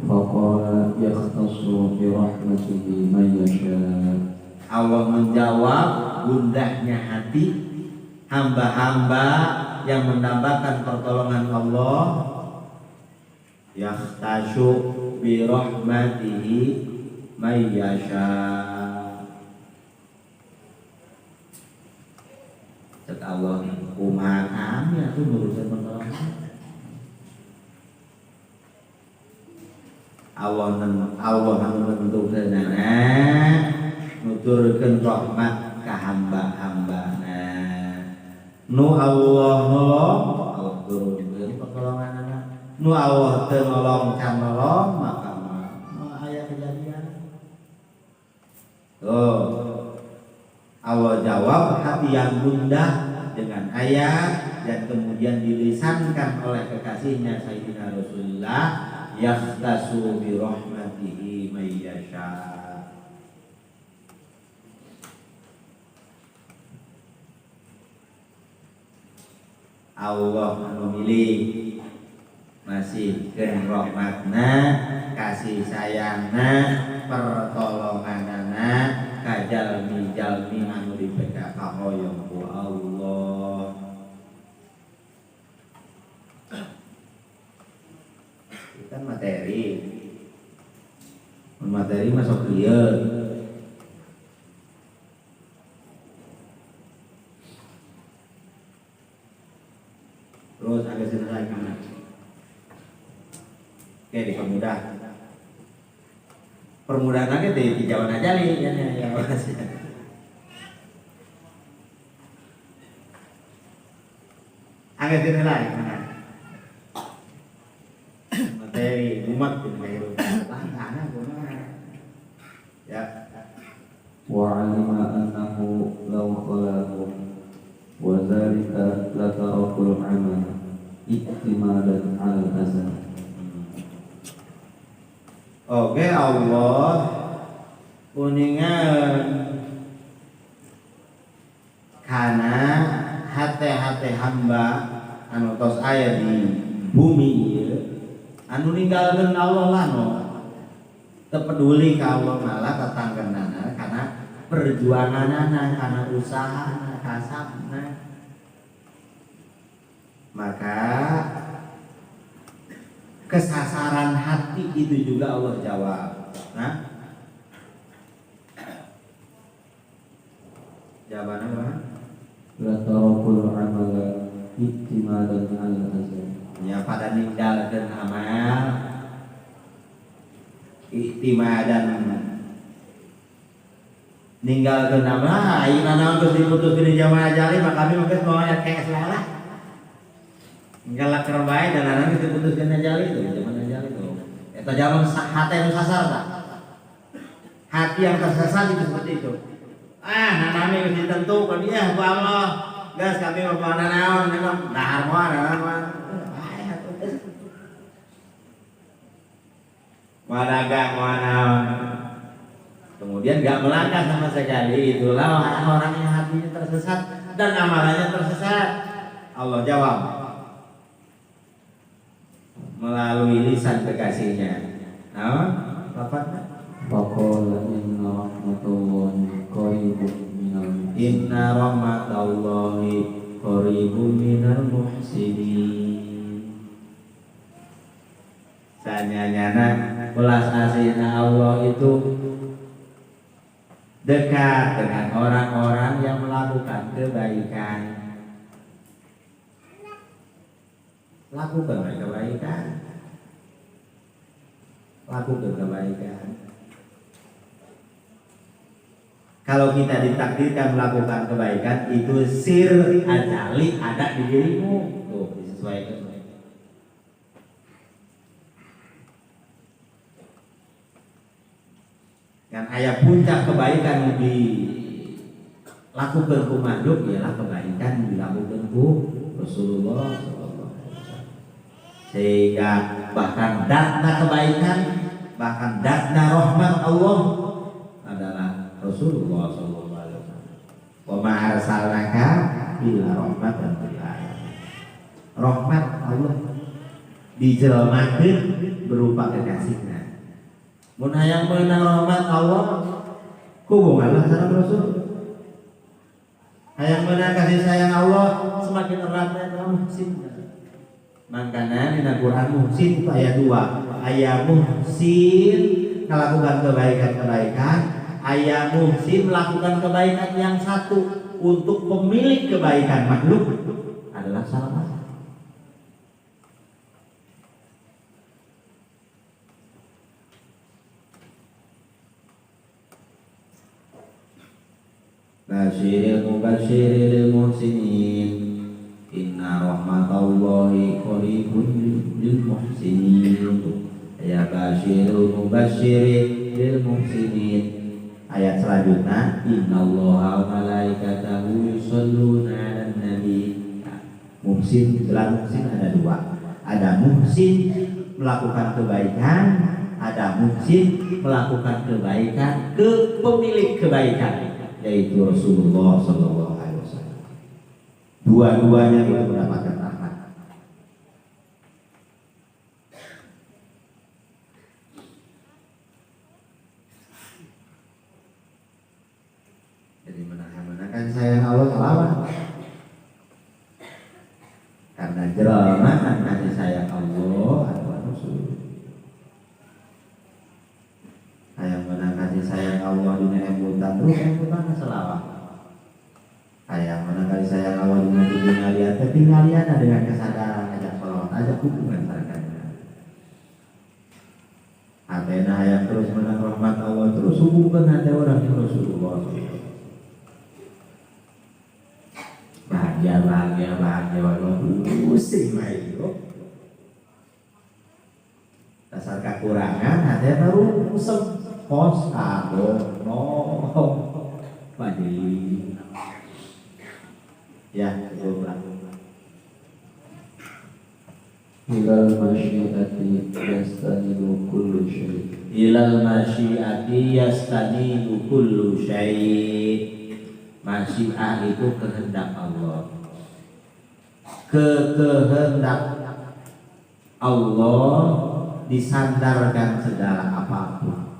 Faqala yakhtassu bi rahmatihi man yasha. Allah menjawab gundahnya hati hamba-hamba yang mendambakan pertolongan Allah. Yakhtassu bi rahmatihi man yasha. Cek Allah kumaha kami atuh nurusan pertolongan. Allah menentukeunana nuturkeun rahmat ka hamba-hambana. Nu Allah nolong, Allah turunkeun pertolonganna. Nu Allah teu nolong can nolong, maka aya kejadian. Allah jawab hati yang gundah dengan ayat dan kemudian dilisankan oleh kekasihnya Sayyidina Rasulullah, yakhtasu bi rahmatihi may yasha. Allah memilih masih keun rahmatna, kasih sayangna, pertolonganna ka jalmi-jalmi anu dipeka kahoyong ku Allah. Kan materi masuk lieu. Terus agak senang mana? Oke, dipermudah. Permudahan lagi di jawaban aja nih ya. Agak senang mana? Materi umat ya. Wa 'alima annahu law khalahu wa dzalika la tarakul 'amal iktimalan 'ala al-azal. Oke, Allah kuningan karena hati-hati hamba anu tos aya di bumi ieu anu ninggalkeun Allah lano teu peduli ka Allah malah tetanggenana karena perjuanganana, karena usahana, kasabna. Maka kesasaran hati itu juga Allah jawab. Nah, jawabannya apa? La tarakul 'amala iktimalan 'ala al-azal. Ya pada ninggalkeun amal iktimadan ninggalkeun amal ayeuna naon geus diputuskeun di zaman ajali maka kami mungkin mau aya KS lah. Ninggalak keur bae dan anak geus diputuskeun ajali itu zaman ajali itu. Eta zaman hati anu sasar tah. Hati yang tersesat itu seperti itu. Nanami geus ditentukeun dia ku Allah. Gas kami mau naon dahar moal naon. Mau dagang, mau naon. Kemudian gak melangkah sama sekali. Itulah orang yang hatinya tersesat dan amalannya tersesat. Allah jawab melalui lisan kekasihnya. Naon? Lafadznya? Faqala inna rahmatullahi qaribun minal Inna rahmatallahi qaribun minal muhsinin. Sanyanyana belas asihna Allah itu dekat dengan orang-orang yang melakukan kebaikan. Lakukan kebaikan. Lakukan kebaikan. Kalau kita ditakdirkan melakukan kebaikan, itu sir ajali ada di dirimu. Tuh, disesuaikan. Kan ayat puncak kebaikan dilakukan ku makhluk ialah kebaikan dilakukan ku Rasulullah SAW. Sehingga bahkan datna kebaikan, bahkan datna rahmat Allah adalah Rasulullah sallallahu alaihi wasallam. Wa ma arsalnaka illa rahmatan lil alamin. Rahmat Allah dijelemakeun berupa kekasihna. Mun hayang meunang rahmat Allah hubunganlah sareng Rasul. Hayang meunang kasih sayang Allah semakin erat dan muhsin. Makanya di Al-Quran muhsin itu ayat 2. Ayat muhsin melakukan kebaikan-kebaikan, ayat muhsin melakukan kebaikan yang satu untuk pemilik kebaikan makhluk adalah salah. Basyiril mubasyiril muhsinin inna rahmatallahi qaribun lil muhsinin. Ya basyiril mubasyiril muhsinin. Ayat selanjutnya innallaha wa malaikatahu yusholluna 'alan nabi. Muhsin, dalam muhsin ada 2. Ada muhsin melakukan kebaikan, ada muhsin melakukan kebaikan ke pemilik kebaikan, yaitu Rasulullah sallallahu alaihi wasallam. Dua-duanya itu mendapatkan rahmat. Jadi menang-menangkan sayang Allah selawat. Karena jelema kasih sayang Allah atau Rasul. Hayang menang kasih sayang Allah di embutan terus embutan selawat. Hayang menang kasih sayang Allah di dunia tinggal lihat dengan kesadaran ajak selawat ajak hubungan sarengana. Atena hayang terus menang rahmat Allah terus hubungkan hati orang yang Rasulullah. Bahagia walau pusing mah itu. Dasar kekurangan hati baru pos kado no padi ya itu ilal masyiati yastanidu kullu syai. Ilal masyiati yastanidu kullu syai. Masyiah itu kehendak Allah. Kehendak Allah disandarkan segala apapun.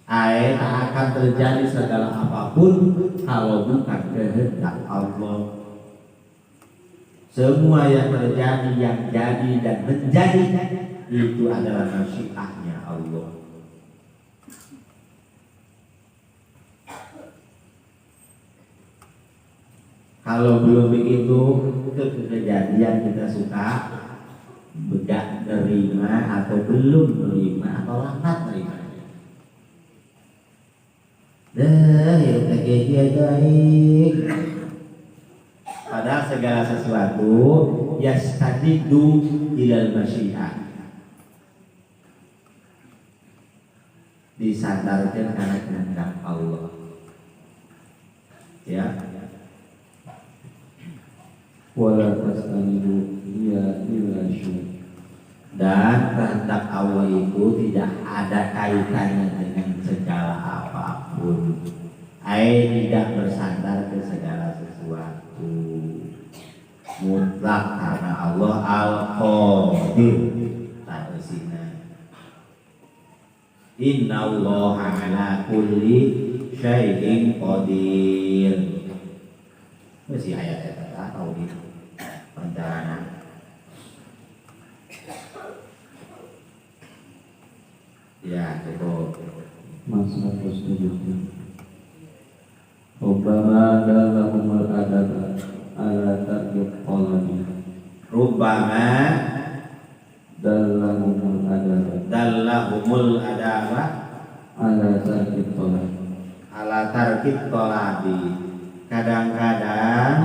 Tak akan terjadi segala apapun kalau bukan kehendak Allah. Semua yang terjadi, yang jadi dan menjadi itu adalah masyiahnya Allah. Kalau belum begitu, kejadian kita suka bedak nerima atau belum nerima atau lambat nerima. Hidup kayak baik. Padahal segala sesuatu yastadidu ilal masyiah. Disandarkan karena kehendak Allah. Ya. Wala tastanidu ya illa syai. Dan kehendak Allah itu tidak ada kaitannya dengan segala apapun. Tidak bersandar ke segala sesuatu. Mutlak karena Allah Al-Qadir. Inna Allah ala kulli syai'in qadir. Masih ayat-ayat tahu itu pencerahan. Ya, cukup. Masa selanjutnya. Rubbama dalahumul adaba ala tarkib qalbi. Rubbama dalahumul adaba ala tarkib qalbi. Ala tarkib qalabi. Kadang-kadang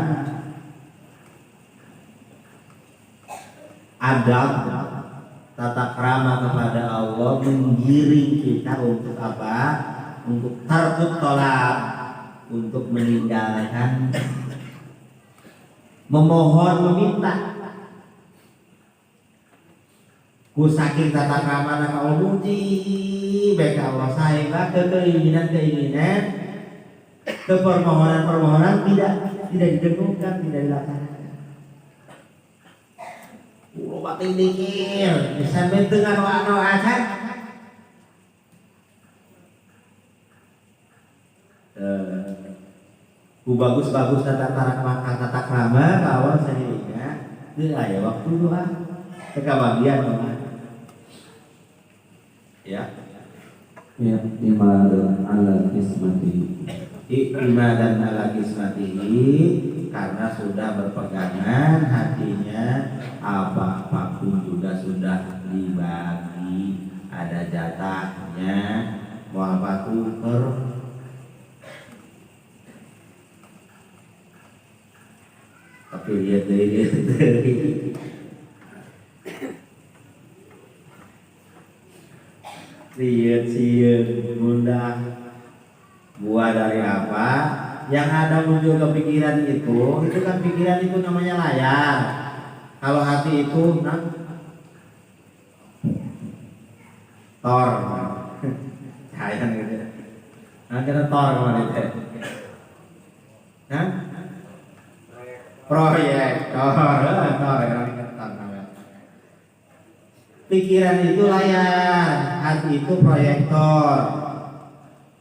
adab tata krama kepada Allah menggiring kita untuk apa? Untuk tarkut tolak, untuk meninggalkan memohon meminta. Ku saking tata krama Allah muji baik Allah sehingga keinginan-keinginan, ke permohonan-permohonan tidak didengungkan, tidak dilaksanakan. Kulo batin dikir, sampai dengan wano acan. Ku bagus-bagus tata krama kawan sehingga itu ya waktu doa kebagian teman. Ya. Ya, imadan ala kismati. Imadan ala kismatihi, karena sudah berpegangan hatinya apapun juga sudah dibagi, ada jatahnya. Mau apa tuker? Tapi lihat dari lihat siun bunda buah dari apa yang ada muncul kepikiran itu kan pikiran itu namanya layar. Kalau hati itu tor sayang gitu. Kira tor kemarin teh. Proyek tor pikiran itu layar, hati itu proyektor.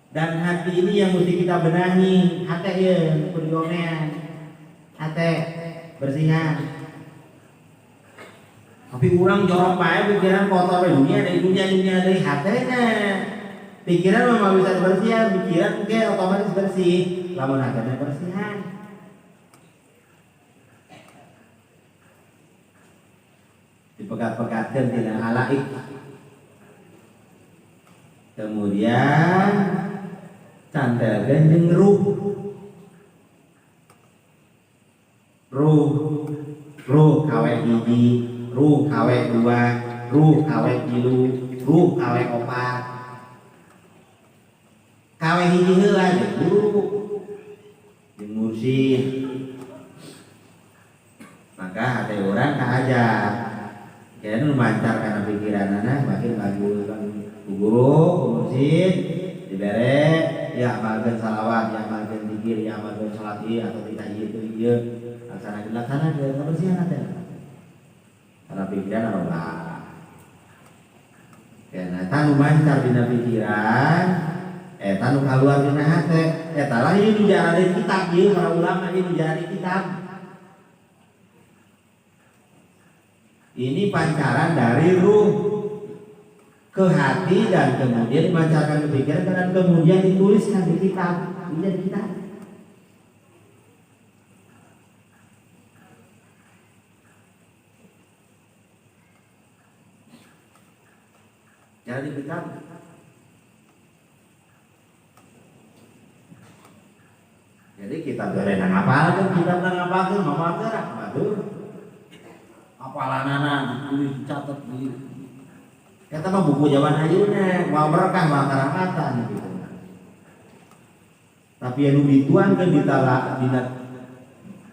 Dan hati ini yang mesti kita benahi, hati ya, kuriomen, hati bersihan. Tapi orang jorok bae pikiran kotor dunia dari hatinya. Pikiran memang bisa dibersihan, pikiran mungkin otomatis bersih, lamun hatinya bersihan. Dipegat-pegatkan tidak alaik. Kemudian cantelkan jeung ruh kawe hiji, ruh kawe dua, ruh kawe tilu, ruh kawe opat. Kawe hiji heula jeung guru jeung mursyid. Maka hati orang kahajar. Kayaknya mancar karena pikiran anak makin bagus kan guru, mursyid, dibere, ya amalkan salawat, ya amalkan zikir, ya amalkan salat atau tidak itu iya, laksanakan kebersihan ada. Karena pikiran Allah. Karena tanu mancar dina pikiran, tanu keluar dina hati, talah ini dijarah di kitab, dia para ulama ini dijarah di kitab. Ini pancaran dari ruh ke hati dan kemudian dipancarkan ke pikiran dan kemudian dituliskan di kitab. Ini di kitab. Jadi kitab. Jadi kita berenang apa kan kita tentang apa tuh mau apa tuh apalanana ditulis dicatat di kata mah buku zaman ayeuna mau berkah mau karamatan gitu. Tapi yang dituangkeun di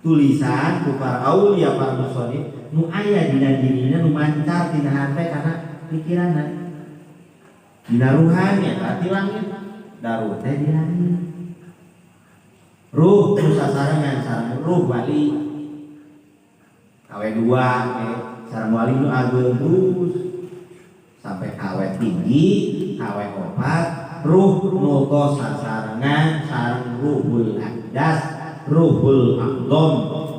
tulisan ku para aulia para musoli nu aya dina dirina nu mancar dina hate karena pikiranna dina ruhani eta di langit daruh teh di langit ruh nu sasarangan sareng ruh bali kawe dua, sarang wali nu ageung terus sampai kawe tinggi, kawe opat, ruh nu tos sasarengan sareng ruhul akdas, ruhul aqdam,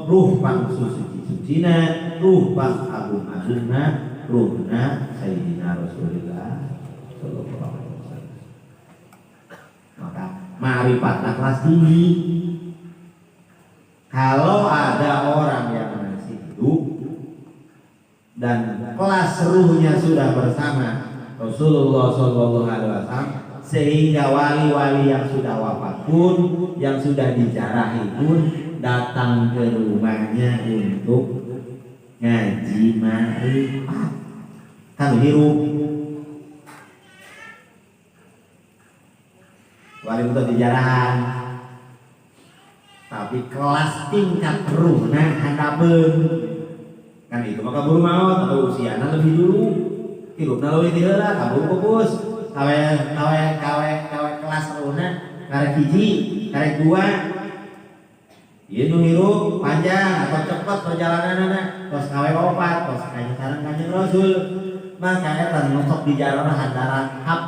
ruh pang suci-sucina, ruh pang agung-agungna, ruhna Sayyidina Rasulullah sallallahu alaihi wasallam. Maka ma'rifatna kelas tinggi. Kalau ada orang yang dan kelas ruhnya sudah bersama Rasulullah Sallallahu Alaihi Wasallam, sehingga wali-wali yang sudah wafat pun, yang sudah dijarahi pun datang ke rumahnya untuk ngaji ma'rifat. Kan hirup wali untuk dijarahan, tapi kelas tingkat ruhna handabeun kan itu maka buru maut atau usiana lebih dulu hirupna leuwih ti heula kaburu pupus kawe kelas runa karek hiji, karek dua. Ieu nu hirup panjang atau cepat perjalananna, tos kawe opat, tos kanjeng Kanjeng Rasul. Maka eta ngosok di jalan handaran hap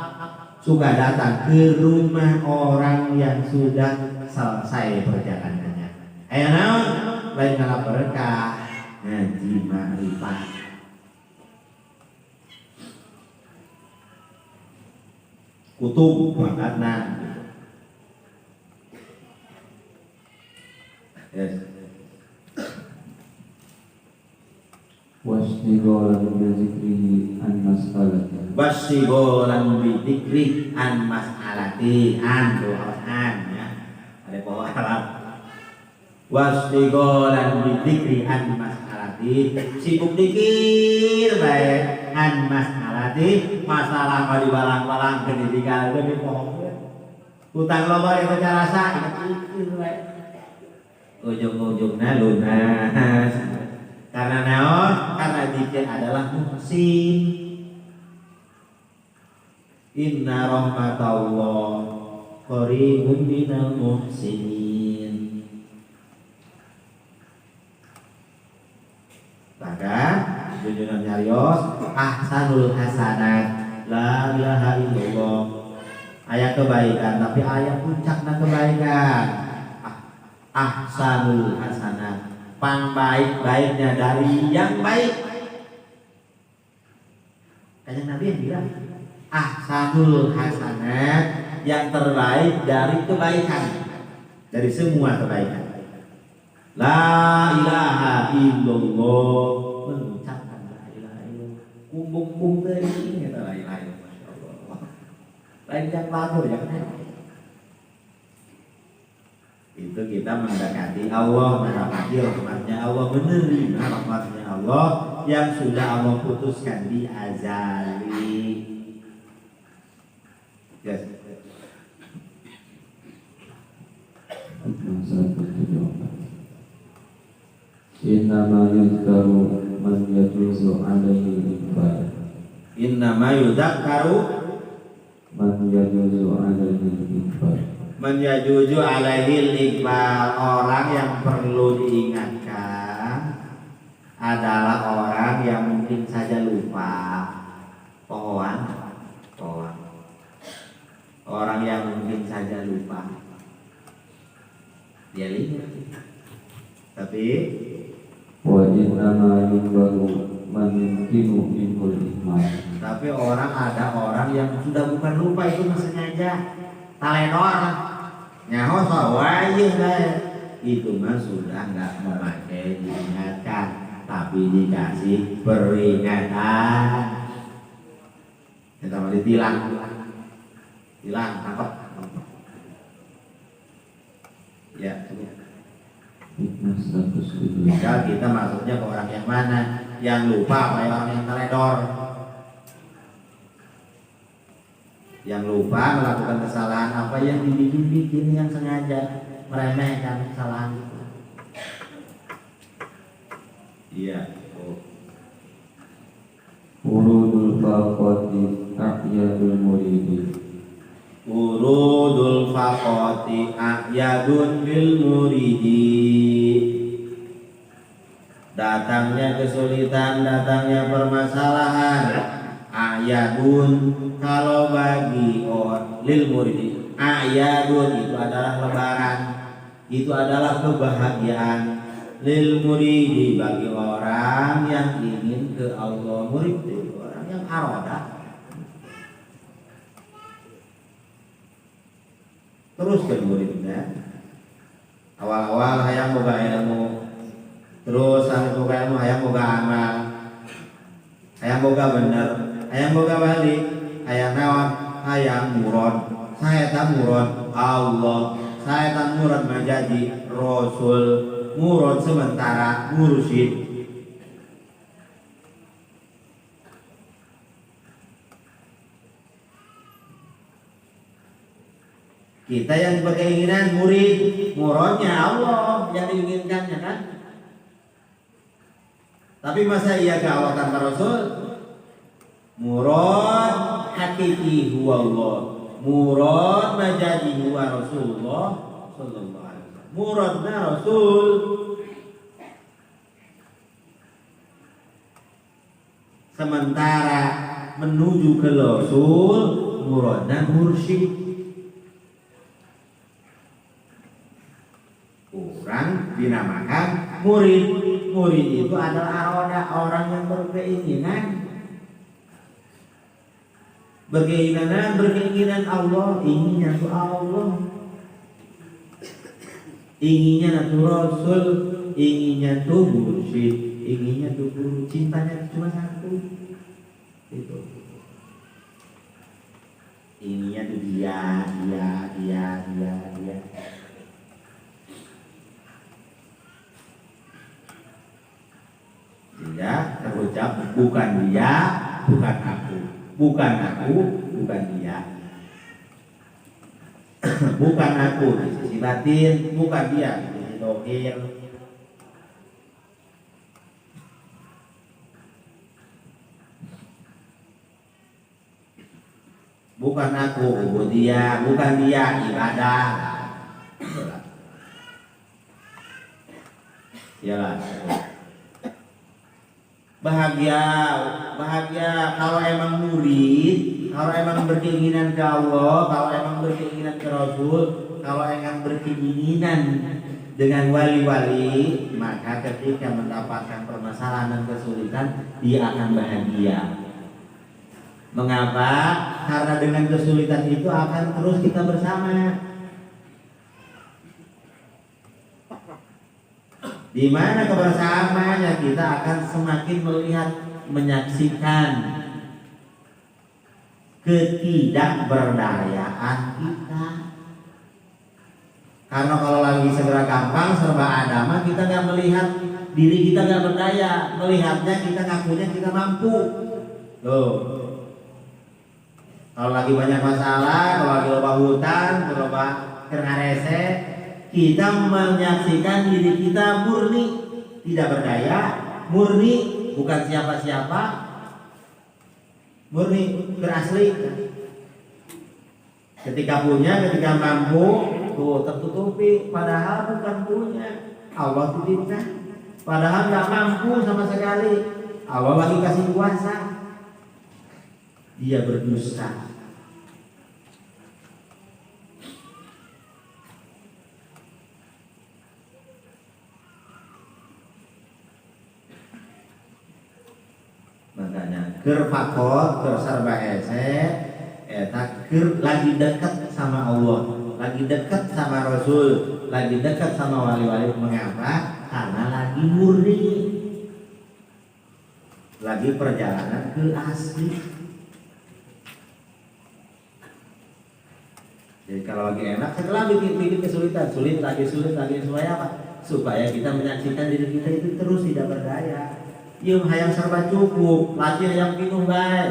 suka datang ke rumah orang yang sudah selesai perjalanannya. Aya naon? Lain ngala berkah, ngaji ma'rifat. Kutub bakatna. Yes. Wasdigolan bizikrihi an mas'alati. Wasdigolan bizikri an mas'alati an doaan ya. Ada pohon Arab. Wasdigolan bizikri an mas'alati. Sibuk dikir bae an mas'alati, masalah mah dibalang-balang pendidikan lebih pohon. Utang loba itu carasa dikir bae. Ujung-ujungnya lunas. Karena naon? Karena zikir adalah muhsin. Inna rahmatallah qaribun minal muhsinin. Bahkan junjungan nyarios ahsanul hasanat la ilaha illallah. Ayat kebaikan tapi ayat puncakna kebaikan. Ahsanul hasanat, baik-baiknya dari yang baik. Kanjeng Nabi yang bilang ahsanul hasanat, yang terbaik dari kebaikan, dari semua kebaikan. La ilaha illallah, mengucapkan la ilaha illallah, kumbung-kumbung teuing eta la ilaha illallah, masyaallah. Lain yang lagu ya kan? Itu kita mendekati Allah, mendapati rahmatnya Allah, menerima rahmatnya Allah yang sudah Allah putuskan di azali. Yes. Innama yudhkaru man yajuzu alaihi al-ikbar. Innama yudhkaru man yajuzu alaihi al-ikbar. Menyajuju alaihil iqbal, orang yang perlu diingatkan adalah orang yang mungkin saja lupa. Pohon. Orang yang mungkin saja lupa. Dia lihat. Tapi wa innama yudhkaru man yumkinu minhul ihmal. Tapi ada orang yang sudah bukan lupa, itu sengaja talenor nyaho sawayeuh bae, itu mah sudah enggak memakai diingatkan, tapi dikasih peringatan. Kita mau ditilang tangkap ya. Tinggal kita maksudnya ke orang yang mana, yang lupa apa orang yang teledor, yang lupa melakukan kesalahan apa yang dibikin yang sengaja meremehkan kesalahan itu. Iya. Urudul faqati a'yadul muridi. Urudul faqati a'yadun bil muridi. Datangnya kesulitan, datangnya permasalahan, ayadun kalau bagi orang lil muridi, ayadun itu adalah lebaran, itu adalah kebahagiaan. Lil muridi bagi orang yang ingin ke Allah, murid itu orang yang aroda. Terus ke muridnya, awal-awal hayang boga ilmu, terus sampai boga ilmu hayang boga amal, hayang boga bener, hayang boga balik, hayang nawan, hayang murad. Saya tak murad Allah, saya tak murad menjadi Rasul, murad sementara mursyid. Kita yang berkeinginan murid, muradnya Allah yang diinginkannya kan. Tapi masa iya ke Allah tanpa Rasul? Murad hakiki huwa Allah, murad majazi huwa Rasulullah sallallahu alaihi wasallam. Muradna Rasul, sementara menuju ke Rasul muradna mursyid. Orang dinamakan murid. Murid itu adalah orang yang berkeinginan Allah, inginnya tuh Allah, inginnya tuh Rasul, inginnya tuh mursyid, inginnya tuh guru, cintanya cuma satu, itu. Inginnya tuh dia. Tidak terucap bukan dia, bukan aku, bukan dia. Bukan aku di sisi batin, bukan dia di sisi dohir. Bukan aku ubudiyah, bukan dia ibadah. Iyalah. Bahagia kalau emang murid, kalau emang berkeinginan ke Allah, kalau emang berkeinginan ke Rasul, kalau emang berkeinginan dengan wali-wali, maka ketika mendapatkan permasalahan dan kesulitan, dia akan bahagia. Mengapa? Karena dengan kesulitan itu akan terus kita bersama. Di mana kebersamaannya kita akan semakin melihat, menyaksikan ketidakberdayaan kita. Karena kalau lagi serba gampang, serba ada, kita nggak melihat diri kita nggak berdaya, melihatnya kita ngakunya kita mampu. Loh, kalau lagi banyak masalah, kalau lagi loba hutang, loba kerarese, kita menyaksikan diri kita murni tidak berdaya, murni bukan siapa-siapa, murni berasli. Ketika punya, ketika mampu, tuh tertutupi, padahal bukan punya, Allah titipkan. Padahal nggak mampu sama sekali, Allah lagi kasih kuasa, dia berdusta. Makanya keur fakot, keur sarba ese, eta keur lagi dekat sama Allah, lagi dekat sama Rasul, lagi dekat sama wali-wali. Mengapa? Karena lagi murni, lagi perjalanan ke asli. Jadi kalau lagi enak, setelah bikin kesulitan, sulit lagi supaya apa? Supaya kita menyaksikan diri kita itu terus tidak berdaya. Yung hayang serba cukup, lagi yang pinuh baik.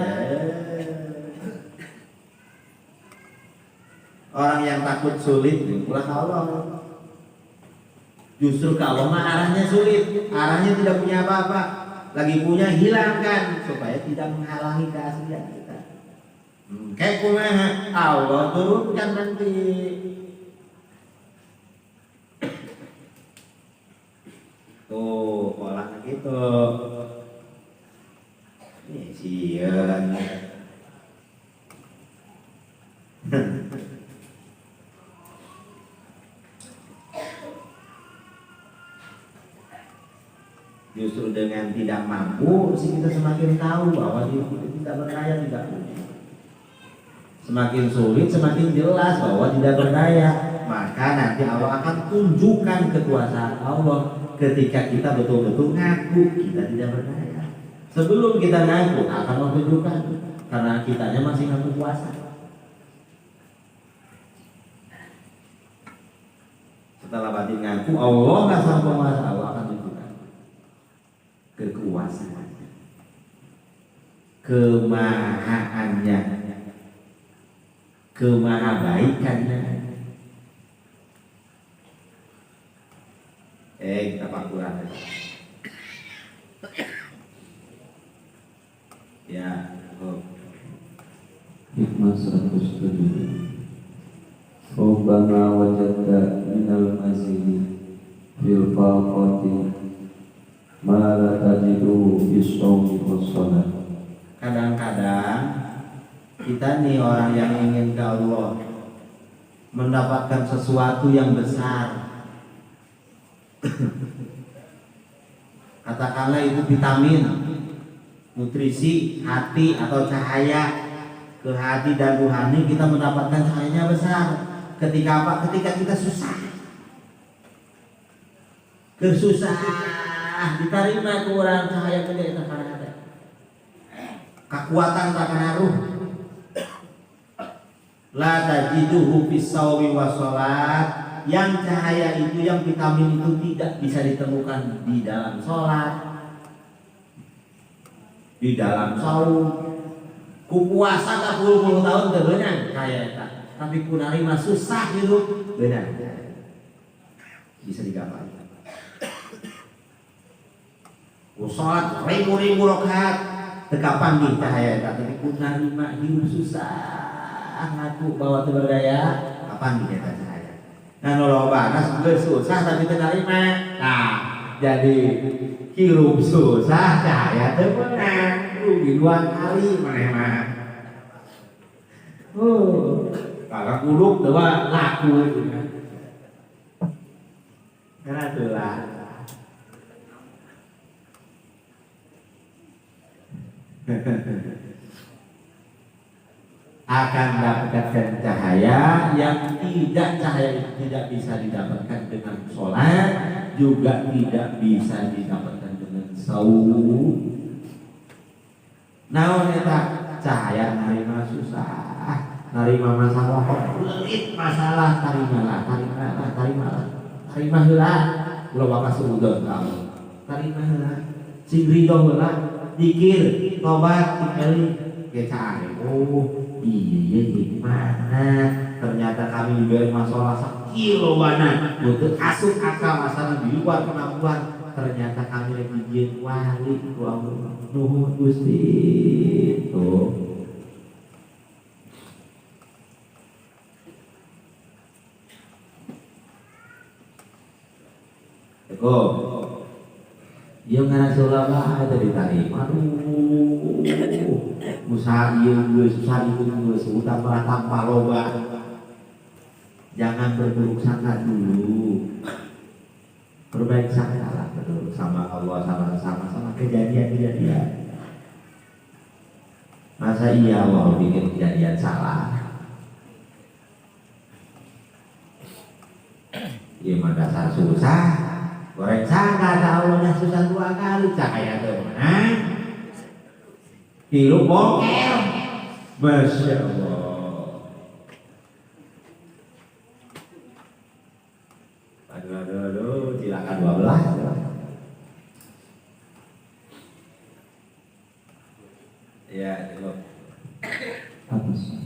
Orang yang takut sulit, pulang ke Allah. Justru ke Allah mah arahnya sulit, arahnya tidak punya apa-apa. Lagi punya, hilangkan supaya tidak menghalangi keaslian kita. Kayak kumaha Allah turunkan nanti. Tuh pola gitu. Ini sieun. Justru dengan tidak mampu, kita semakin tahu bahwa diri kita tidak berdaya, tidak punya. Semakin sulit, semakin jelas bahwa tidak berdaya. Maka nanti Allah akan tunjukkan kekuasaan Allah ketika kita betul-betul ngaku kita tidak berdaya. Sebelum kita ngaku akan menunjukkan, karena kitanya masih ngaku kuasa. Setelah batin ngaku Allah nggak sanggup penguasa, Allah akan tunjukkan kekuasaannya, kemahaannya, kemahabaikannya. Kita pakuran ya. hikmah 107. Rubbama wajadta minal mazidi fil faqati ma la tajidu bisawmi wassalat. Kadang-kadang kita nih orang yang ingin ke Allah mendapatkan sesuatu yang besar. Katakanlah itu vitamin, nutrisi hati atau cahaya ke hati dan ruhani, kita mendapatkan cahayanya besar. Ketika apa? Ketika kita susah, diterima ke orang cahaya gede tak ada. Kekuatan tak pengaruh. La tajiduhu fis shaumi was shalat. Yang cahaya itu, yang vitamin itu tidak bisa ditemukan di dalam sholat, di dalam saum. Ku puasa tak puluh tahun terbenang cahaya tak, tapi ku narima susah hidup benar bisa digapai. Ku sholat ribu rakaat tekapan di cahaya tak, tapi ku narima hidup susah ngaku bawa berdaya kapan di cahaya. Nah noloba nas susah tapi terima. Nah jadi hirup susah cahaya terbenang rugi 2 kali mana. Kalau kuluk tuh laku itu kan. Karena itulah akan mendapatkan cahaya yang cahaya itu tidak bisa didapatkan dengan sholat, juga tidak bisa didapatkan dengan saum. Naon eta cahaya narima susah, narima masalah pelit masalah, tarima heula, ulah bakas udon kamu, tarima heula, sing ridho heula, dikir, tobat, dikali, kecah. Iya gimana? Ternyata kami diberi masalah sekiloana, butuh asup akal masalah di luar kemampuan. Ternyata kami lagi jin wali ku Allah. Nuhun Gusti tuh. Eko, yang ngaran sulama itu diterima. Usaha itu utang tanpa loba. Jangan berburuk sangka dulu. Perbaik sangka dulu sama Allah, sama kejadian. Masa iya Allah bikin kejadian salah? Iya mah dasar susah. Goreng sangka Allah susah 2 kali cahaya tuh. Hirup bokel. Masya Allah. Aduh, silakan 12. Ya, cukup. Atas.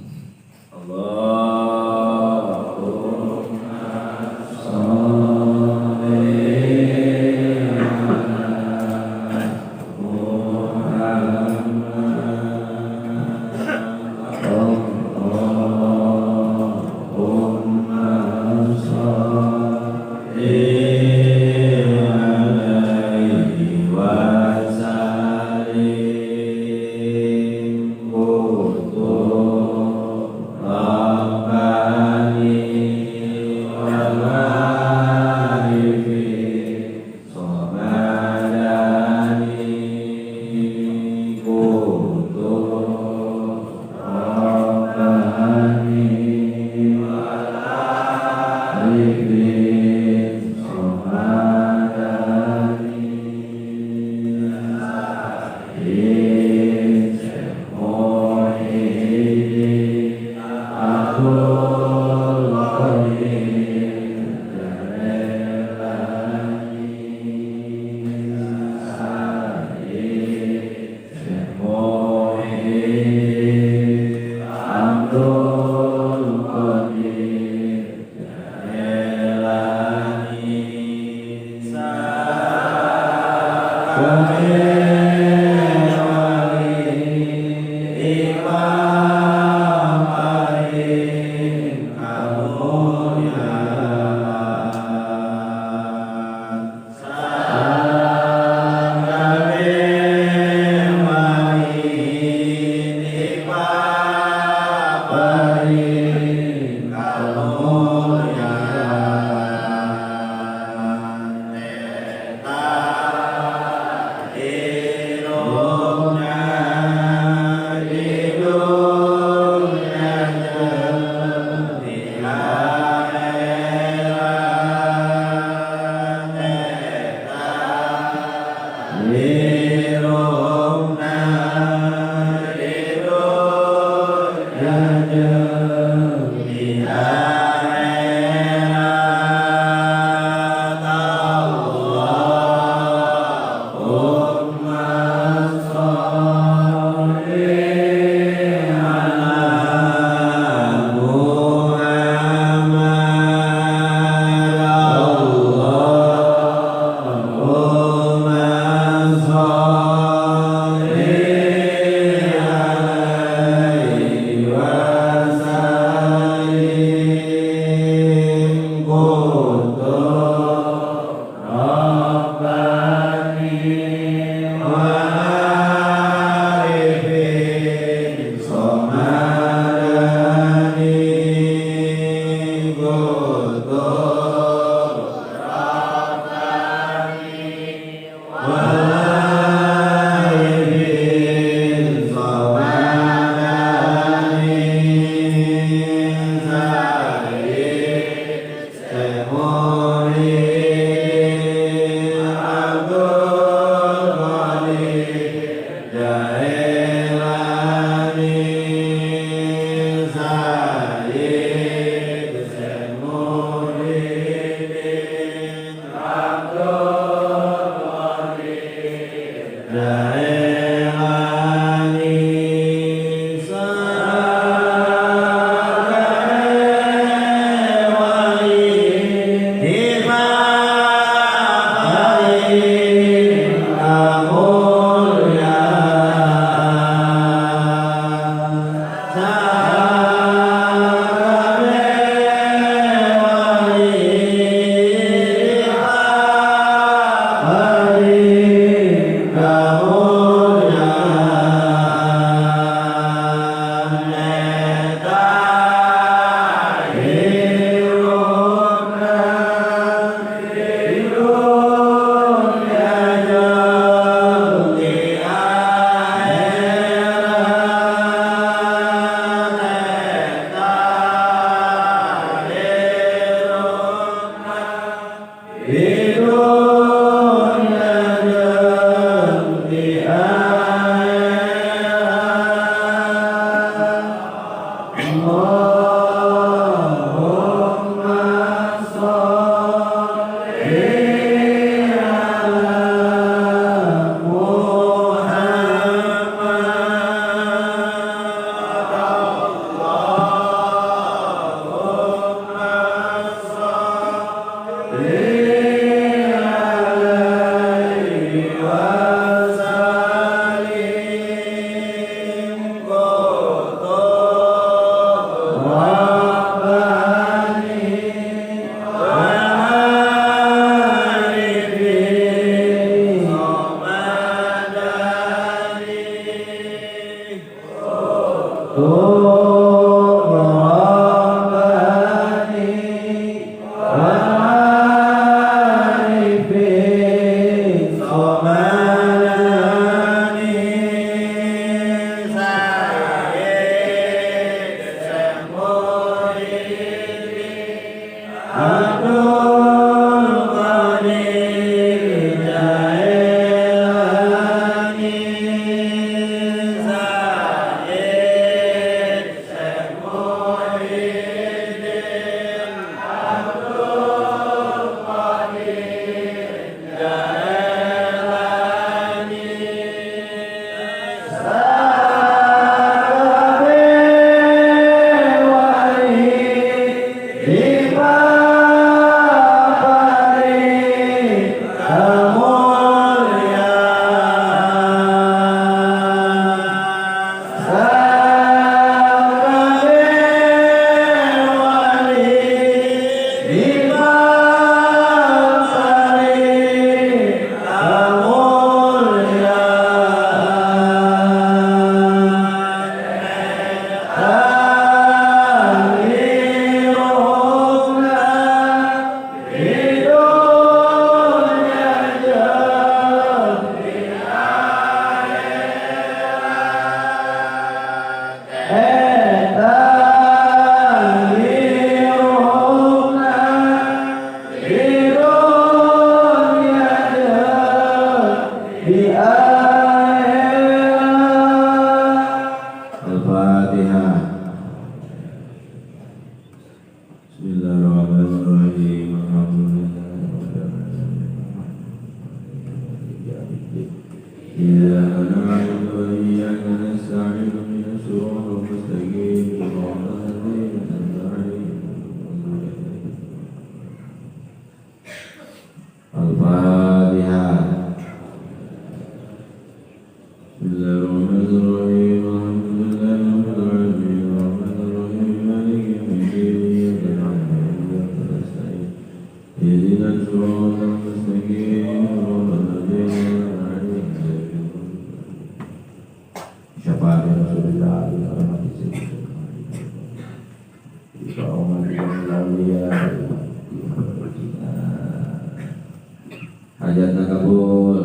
Hajatna kabul,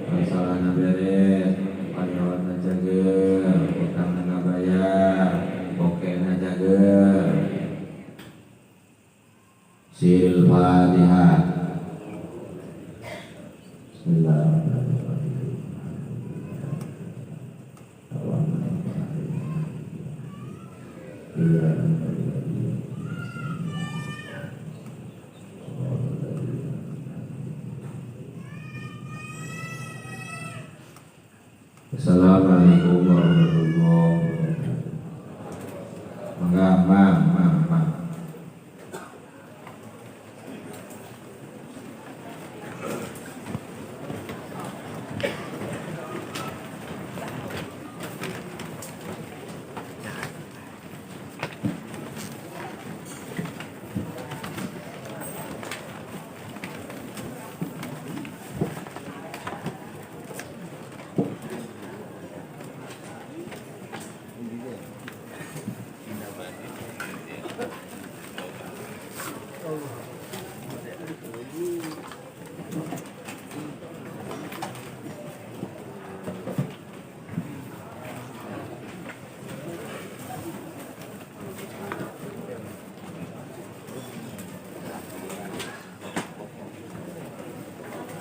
masalahna beres, karyawanna jageun, utangna ngabayar, pokena jageun. Sil Fatihah. Bismillahirrahmanirrahim. Assalamualaikum warahmatullahi wabarakatuh. Mang.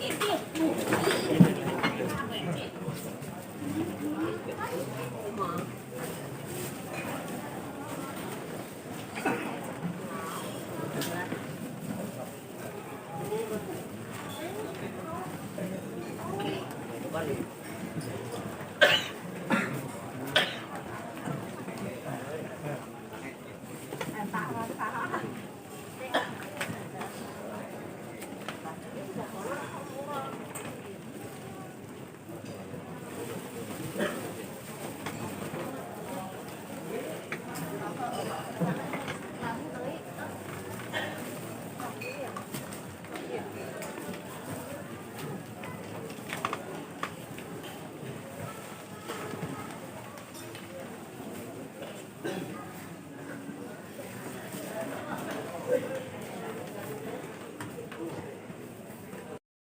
Thank you.